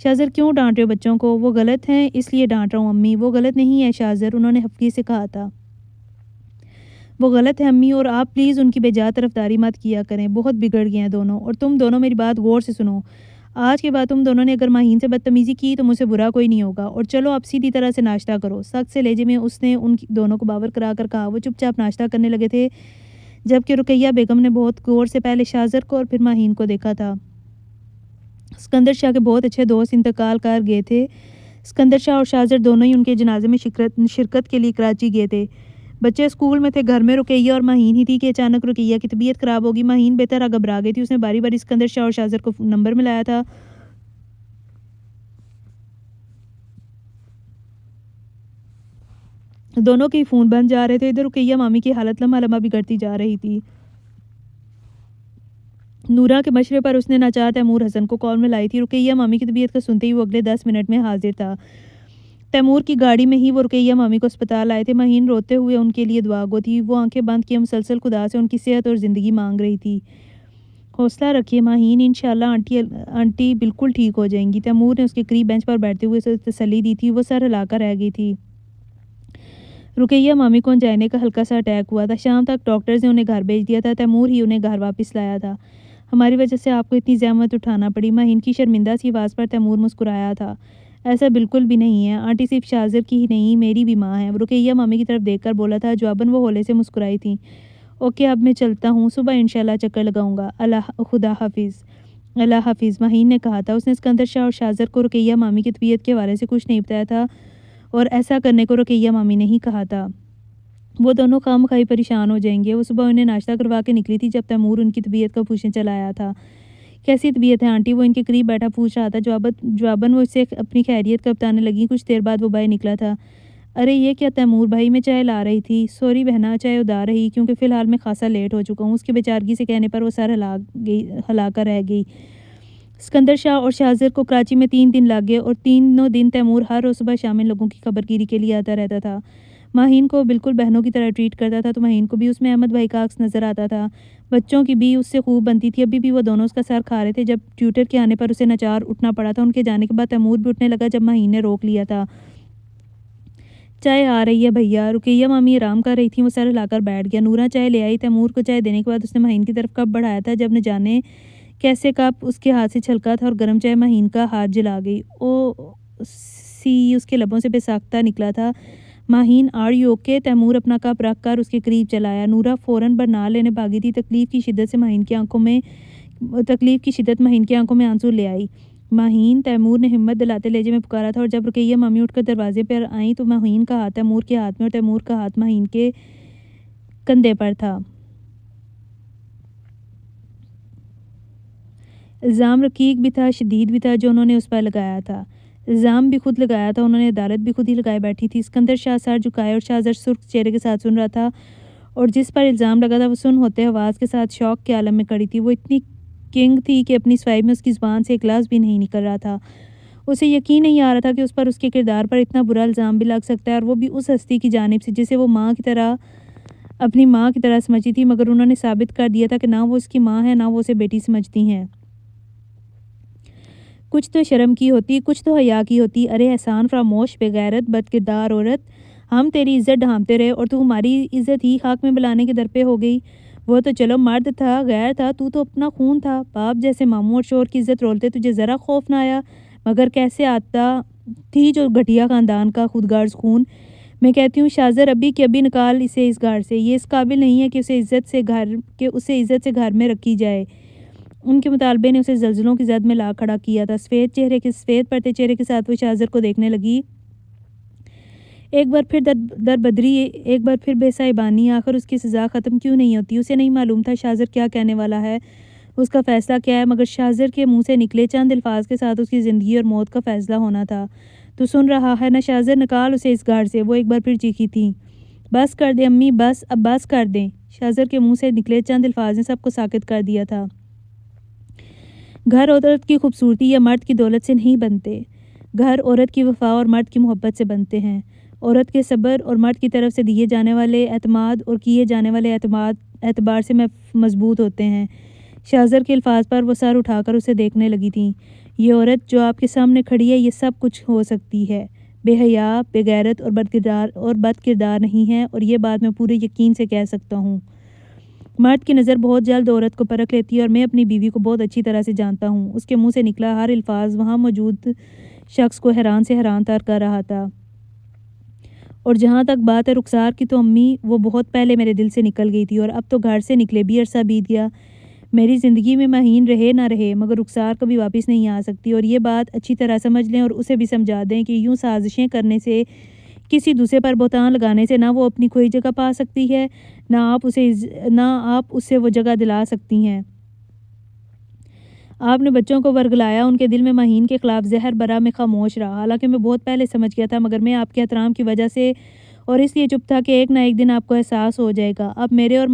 شاہزر کیوں ڈانٹ رہے ہو بچوں کو؟ وہ غلط ہیں اس لیے ڈانٹ رہا ہوں امی۔ وہ غلط نہیں ہے شاہزر، انہوں نے خفگی سے کہا تھا۔ وہ غلط ہے امی، اور آپ پلیز ان کی بے جا طرفداری مت کیا کریں، بہت بگڑ گئے ہیں دونوں۔ اور تم دونوں میری بات غور سے سنو، آج کے بعد تم دونوں نے اگر ماہین سے بدتمیزی کی تو مجھ سے برا کوئی نہیں ہوگا، اور چلو اب سیدھی طرح سے ناشتہ کرو۔ سخت سے لہجے میں اس نے ان دونوں کو باور کرا کر کہا۔ وہ چپ چاپ ناشتہ کرنے لگے تھے جبکہ رقیہ بیگم نے بہت غور سے پہلے شاہ کو اور پھر ماہین کو دیکھا تھا۔ اسکندر شاہ کے بہت اچھے دوست انتقال کر گئے تھے۔ اسکندر شاہ اور شاہ دونوں ہی ان کے جنازے میں شرکت کے لیے کراچی گئے تھے۔ بچے اسکول میں تھے، گھر میں رقیہ اور ماہین ہی تھی کہ اچانک رقیہ کی طبیعت خراب ہوگی۔ ماہین بے طرح گھبرا گئی تھی۔ اس نے باری باری اسکندر شاہ اور شاہ کو نمبر ملایا تھا۔ دونوں کے فون بند جا رہے تھے۔ ادھر رقیہ مامی کی حالت لمحہ لمحہ بگڑتی جا رہی تھی۔ نورا کے مشورے پر اس نے ناچار تیمور حسن کو کال میں لائی تھی۔ رقیہ مامی کی طبیعت کو سنتے ہی وہ اگلے 10 منٹ میں حاضر تھا۔ تیمور کی گاڑی میں ہی وہ رقیہ مامی کو اسپتال لائے تھے۔ ماہین روتے ہوئے ان کے لیے دعا گو تھی۔ وہ آنکھیں بند کیے مسلسل خدا سے ان کی صحت اور زندگی مانگ رہی تھی۔ حوصلہ رکھیے ماہین، انشاءاللہ آنٹی بالکل ٹھیک ہو جائیں گی۔ تیمور نے اس کے قریب بینچ پر بیٹھتے ہوئے اسے تسلی دی تھی۔ وہ سر ہلا کر رہ گئی تھی۔ رقیہ مامی کو انجائنے کا ہلکا سا اٹیک ہوا تھا۔ شام تک ڈاکٹرز نے انہیں گھر بھیج دیا تھا۔ تیمور ہی انہیں گھر واپس لایا تھا۔ ہماری وجہ سے آپ کو اتنی زحمت اٹھانا پڑی۔ ماہین کی شرمندہ سی آواز پر تیمور مسکرایا تھا۔ ایسا بالکل بھی نہیں ہے آنٹی، صرف شاہ کی ہی نہیں میری بھی ماں ہے۔ رقیہ مامی کی طرف دیکھ کر بولا تھا۔ جواباً وہ ہولے سے مسکرائی تھیں۔ اوکے اب میں چلتا ہوں، صبح انشاءاللہ چکر لگاؤں گا۔ خدا حافظ۔ اللہ حافظ ماہین نے کہا تھا۔ اس نے اسکندر شاہ اور شاہ کو رقیہ مامی کی طبیعت کے حوالے سے کچھ نہیں بتایا تھا اور ایسا کرنے کو رقیہ مامی نے ہی کہا تھا۔ وہ دونوں خام خواہ پریشان ہو جائیں گے۔ وہ صبح انہیں ناشتہ کروا کے نکلی تھی جب تیمور ان کی طبیعت کا پوچھنے چلا آیا تھا۔ کیسی طبیعت ہے آنٹی؟ وہ ان کے قریب بیٹھا پوچھ رہا تھا۔ جواباً وہ اسے اپنی خیریت کا بتانے لگی۔ کچھ دیر بعد وہ باہر نکلا تھا۔ ارے یہ کیا تیمور بھائی، میں چائے لا رہی تھی۔ سوری بہنا، چائے ادار رہی کیونکہ فی الحال میں خاصا لیٹ ہو چکا ہوں۔ اس کے بیچارگی سے کہنے پر وہ سر ہلا کر رہ گئی۔ اسکندر شاہ اور شاہ کو کراچی میں 3 دن لگ گئے اور تینوں دن تیمور ہر روز صبح شام ان لوگوں کی خبرگیری کے لیے آتا رہتا تھا۔ ماہین کو بالکل بہنوں کی طرح ٹریٹ کرتا تھا تو ماہین کو بھی اس میں احمد بھائی کا عکس نظر آتا تھا۔ بچوں کی بھی اس سے خوب بنتی تھی۔ ابھی بھی وہ دونوں اس کا سر کھا رہے تھے جب ٹیوٹر کے آنے پر اسے ناچار اٹھنا پڑا تھا۔ ان کے جانے کے بعد تیمور بھی اٹھنے لگا جب ماہین نے روک لیا تھا۔ چائے آ رہی ہے بھیا۔ رقیہ مامی آرام کر رہی تھیں۔ وہ سر ہلا کر بیٹھ گیا۔ نورا چائے لے آئی۔ تیمور کو چائے دینے کے بعد اس نے ماہین کی طرف کپ بڑھایا تھا جب نہ جانے کیسے کپ اس کے ہاتھ سے چھلکا تھا اور گرم چائے ماہین کا ہاتھ جلا گئی۔ اس کے لبوں سے بے ساختہ نکلا تھا۔ Mahin are you okay? Taimur اپنا کپ رکھ کر اس کے قریب چلا آیا۔ نورا فوراً برنار لینے بھاگی تھی۔ تکلیف کی شدت ماہین کی آنکھوں میں آنسو لے آئی۔ ماہین، تیمور نے ہمت دلاتے لہجے میں پکارا تھا اور جب رقیہ مامی اٹھ کر دروازے پر آئیں تو ماہین کا ہاتھ تیمور کے ہاتھ میں اور تیمور کا ہاتھ ماہین کے کندھے پر تھا۔ الزام رقیق بھی تھا، شدید بھی تھا جو انہوں نے اس پر لگایا تھا۔ الزام بھی خود لگایا تھا انہوں نے، عدالت بھی خود ہی لگائے بیٹھی تھی۔ اسکندر شاہ سر جھکائے اور شاہ سرخ چہرے کے ساتھ سن رہا تھا اور جس پر الزام لگا تھا وہ سن ہوتے حواس کے ساتھ شوق کے عالم میں کڑی تھی۔ وہ اتنی کنگ تھی کہ اپنی صفائی میں اس کی زبان سے ایک لفظ بھی نہیں نکل رہا تھا۔ اسے یقین نہیں آ رہا تھا کہ اس پر اس کے کردار پر اتنا برا الزام بھی لگ سکتا ہے اور وہ بھی اس ہستی کی جانب سے جسے وہ اپنی ماں کی طرح سمجھتی تھی، مگر انہوں نے ثابت کر دیا تھا کہ نہ وہ اس کی ماں ہے نہ وہ اسے بیٹی سمجھتی ہیں۔ کچھ تو شرم کی ہوتی، کچھ تو حیا کی ہوتی۔ ارے احسان فراموش، بے غیرت، بد کردار عورت، ہم تیری عزت ڈھانپتے رہے اور تو ہماری عزت ہی خاک میں بلانے کے در پہ ہو گئی۔ وہ تو چلو مرد تھا، غیر تھا، تو اپنا خون تھا۔ باپ جیسے ماموں اور شوہر کی عزت رولتے تجھے ذرا خوف نہ آیا؟ مگر کیسے آتا تھی جو گھٹیا خاندان کا خود غرض خون۔ میں کہتی ہوں شاہ ابھی کہ ابھی نکال اسے اس گھر سے۔ یہ اس قابل نہیں ہے کہ اسے عزت سے گھر میں رکھی جائے۔ ان کے مطالبے نے اسے زلزلوں کی زد میں لا کھڑا کیا تھا۔ سفید پڑتے چہرے کے ساتھ وہ شاہ کو دیکھنے لگی۔ ایک بار پھر دربدری، ایک بار پھر بے صاحبانی، آخر اس کی سزا ختم کیوں نہیں ہوتی؟ اسے نہیں معلوم تھا شاہ کیا کہنے والا ہے، اس کا فیصلہ کیا ہے، مگر شاہ کے منہ سے نکلے چند الفاظ کے ساتھ اس کی زندگی اور موت کا فیصلہ ہونا تھا۔ تو سن رہا ہے نا شاہ، نکال اسے اس گھر سے۔ وہ ایک بار پھر چیخی تھی۔ بس کر دیں امی، بس، اب بس کر دیں۔ شاہ کے منہ سے نکلے چند الفاظ نے سب کو ساکت کر دیا تھا۔ گھر عورت کی خوبصورتی یا مرد کی دولت سے نہیں بنتے، گھر عورت کی وفا اور مرد کی محبت سے بنتے ہیں۔ عورت کے صبر اور مرد کی طرف سے دیے جانے والے اعتماد اور کیے جانے والے اعتبار سے مضبوط ہوتے ہیں۔ شاہ کے الفاظ پر وہ سر اٹھا کر اسے دیکھنے لگی تھیں۔ یہ عورت جو آپ کے سامنے کھڑی ہے یہ سب کچھ ہو سکتی ہے، بے حیا، بے غیرت اور بد کردار نہیں ہے، اور یہ بات میں پورے یقین سے کہہ سکتا ہوں۔ مرد کی نظر بہت جلد عورت کو پرکھ لیتی ہے اور میں اپنی بیوی کو بہت اچھی طرح سے جانتا ہوں۔ اس کے منہ سے نکلا ہر الفاظ وہاں موجود شخص کو حیران سے حیران تر کر رہا تھا۔ اور جہاں تک بات ہے رخسار کی، تو امی وہ بہت پہلے میرے دل سے نکل گئی تھی اور اب تو گھر سے نکلے بھی عرصہ بیت گیا۔ میری زندگی میں مہین رہے نہ رہے مگر رخسار کبھی واپس نہیں آ سکتی، اور یہ بات اچھی طرح سمجھ لیں اور اسے بھی سمجھا دیں کہ یوں سازشیں کرنے سے، کسی دوسرے پر بہتان لگانے سے نہ وہ اپنی کھوئی جگہ پا سکتی ہے، نہ آپ اسے وہ جگہ دلا سکتی ہیں۔ آپ نے بچوں کو ورگلایا، ان کے دل میں مہین کے خلاف زہر برا میں خاموش رہا، حالانکہ میں بہت پہلے سمجھ گیا تھا، مگر میں آپ کے احترام کی وجہ سے اور اس لیے چپ تھا کہ ایک نہ ایک دن آپ کو احساس ہو جائے گا۔ اب میرے اور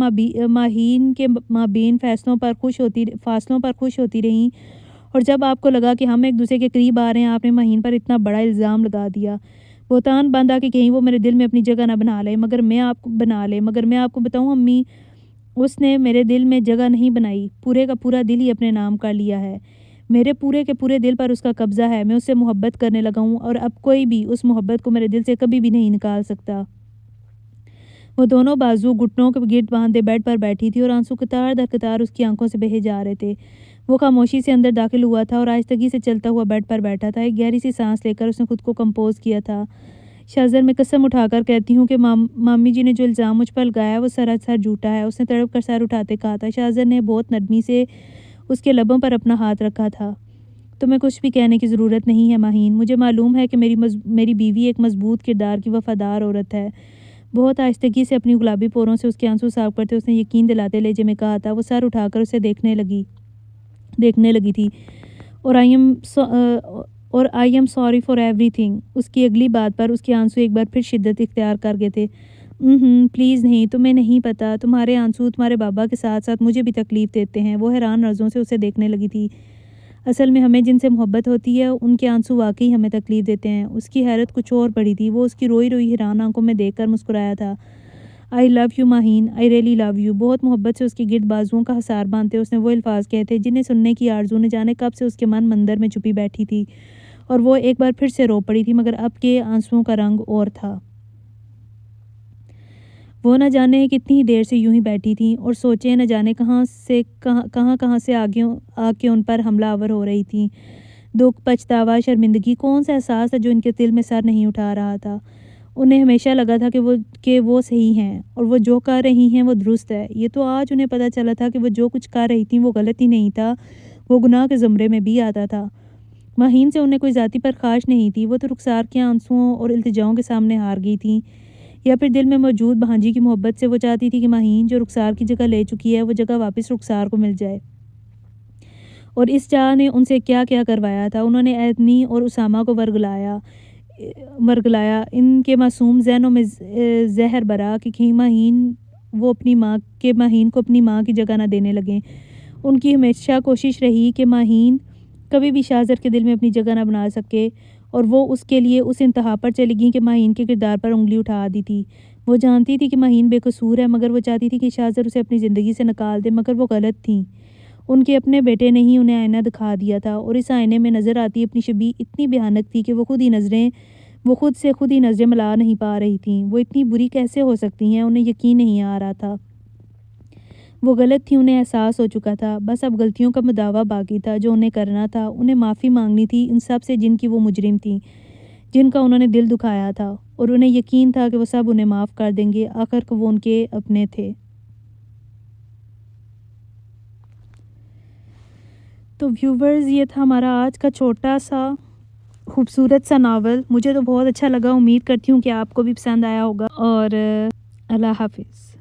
ماہین کے مابین فاصلوں پر خوش ہوتی رہیں، اور جب آپ کو لگا کہ ہم ایک دوسرے کے قریب آ رہے ہیں، آپ نے ماہین پر اتنا بڑا الزام لگا دیا، بہتان باندھا کہ کہیں وہ میرے دل میں اپنی جگہ نہ بنا لے۔ مگر میں آپ کو بتاؤں امی، اس نے میرے دل میں جگہ نہیں بنائی، پورے کا پورا دل ہی اپنے نام کر لیا ہے۔ میرے پورے کے پورے دل پر اس کا قبضہ ہے، میں اس سے محبت کرنے لگا ہوں، اور اب کوئی بھی اس محبت کو میرے دل سے کبھی بھی نہیں نکال سکتا۔ وہ دونوں بازو گھٹنوں کے گرد باندھے بیڈ پر بیٹھی تھی اور آنسو قطار در قطار اس کی آنکھوں سے بہے جا رہے تھے۔ وہ خاموشی سے اندر داخل ہوا تھا اور آہستگی سے چلتا ہوا بیڈ پر بیٹھا تھا۔ ایک گہری سی سانس لے کر اس نے خود کو کمپوز کیا تھا۔ شاہزر، میں قسم اٹھا کر کہتی ہوں کہ مامی جی نے جو الزام مجھ پر لگایا وہ سراسر جھوٹا ہے، اس نے تڑپ کر سر اٹھاتے کہا تھا۔ شاہزر نے بہت نرمی سے اس کے لبوں پر اپنا ہاتھ رکھا تھا۔ تمہیں کچھ بھی کہنے کی ضرورت نہیں ہے ماہین، مجھے معلوم ہے کہ میری بیوی ایک مضبوط کردار کی وفادار عورت ہے۔ بہت آہستگی سے اپنی گلابی پوروں سے اس کے آنسو صاف کرتے اس نے یقین دلاتے لہجے میں کہا تھا۔ وہ سر اٹھا کر اسے دیکھنے لگی تھی۔ اور آئی ایم سوری فار ایوری تھنگ۔ اس کی اگلی بات پر اس کے آنسو ایک بار پھر شدت اختیار کر گئے تھے۔ پلیز نہیں، تمہیں نہیں پتہ، تمہارے آنسو تمہارے بابا کے ساتھ ساتھ مجھے بھی تکلیف دیتے ہیں۔ وہ حیران نظروں سے اسے دیکھنے لگی تھی۔ اصل میں ہمیں جن سے محبت ہوتی ہے ان کے آنسو واقعی ہمیں تکلیف دیتے ہیں۔ اس کی حیرت کچھ اور بڑھی تھی۔ وہ اس کی روئی حیران آنکھوں میں دیکھ کر مسکرایا تھا۔ I love you Maheen, I really love you. بہت محبت سے اس کے گرد بازوؤں کا حصار باندھتے اس نے وہ الفاظ کہے تھے جنہیں سننے کی آرزو نہ جانے کب سے اس کے من مندر میں چھپی بیٹھی تھی، اور وہ ایک بار پھر سے رو پڑی تھی، مگر اب کے آنسوؤں کا رنگ اور تھا۔ وہ نہ جانے کتنی ہی دیر سے یوں ہی بیٹھی تھیں اور سوچیں نہ جانے کہاں سے آ کے ان پر حملہ آور ہو رہی تھیں۔ دکھ، پچھتاوا، شرمندگی، کون سا احساس تھا جو ان کے دل میں سر نہیں اٹھا رہا تھا۔ انہیں ہمیشہ لگا تھا کہ وہ صحیح ہیں اور وہ جو کر رہی ہیں وہ درست ہے۔ یہ تو آج انہیں پتہ چلا تھا کہ وہ جو کچھ کر رہی تھیں وہ غلط ہی نہیں تھا، وہ گناہ کے زمرے میں بھی آتا تھا۔ ماہین سے انہیں کوئی ذاتی پرخاش نہیں تھی، وہ تو رخسار کے آنسوؤں اور التجاؤں کے سامنے ہار گئی تھیں، یا پھر دل میں موجود بھانجی کی محبت سے وہ چاہتی تھی کہ ماہین جو رخسار کی جگہ لے چکی ہے وہ جگہ واپس رخسار کو مل جائے۔ اور اس چاہ نے ان سے کیا کیا کروایا تھا۔ انہوں نے ایتھنی اور اسامہ کو ورگلایا، ان کے معصوم ذہنوں میں زہر برا کہ کہیں ماہین کو اپنی ماں کی جگہ نہ دینے لگیں۔ ان کی ہمیشہ کوشش رہی کہ ماہین کبھی بھی شاہزر کے دل میں اپنی جگہ نہ بنا سکے، اور وہ اس کے لیے اس انتہا پر چلی گئیں کہ ماہین کے کردار پر انگلی اٹھا دی تھی۔ وہ جانتی تھی کہ ماہین بے قصور ہے، مگر وہ چاہتی تھی کہ شاہزر اسے اپنی زندگی سے نکال دے، مگر وہ غلط تھیں۔ ان کے اپنے بیٹے نے ہی انہیں آئینہ دکھا دیا تھا، اور اس آئینے میں نظر آتی اپنی شبیہ اتنی بھیانک تھی کہ وہ خود سے خود ہی نظریں ملا نہیں پا رہی تھیں۔ وہ اتنی بری کیسے ہو سکتی ہیں؟ انہیں یقین نہیں آ رہا تھا۔ وہ غلط تھی، انہیں احساس ہو چکا تھا، بس اب غلطیوں کا مداوع باقی تھا جو انہیں کرنا تھا۔ انہیں معافی مانگنی تھی ان سب سے جن کی وہ مجرم تھیں، جن کا انہوں نے دل دکھایا تھا، اور انہیں یقین تھا کہ وہ سب انہیں معاف کر دیں گے، آخر وہ ان کے اپنے تھے۔ تو ویورز، یہ تھا ہمارا آج کا چھوٹا سا خوبصورت سا ناول۔ مجھے تو بہت اچھا لگا، امید کرتی ہوں کہ آپ کو بھی پسند آیا ہوگا، اور اللہ حافظ۔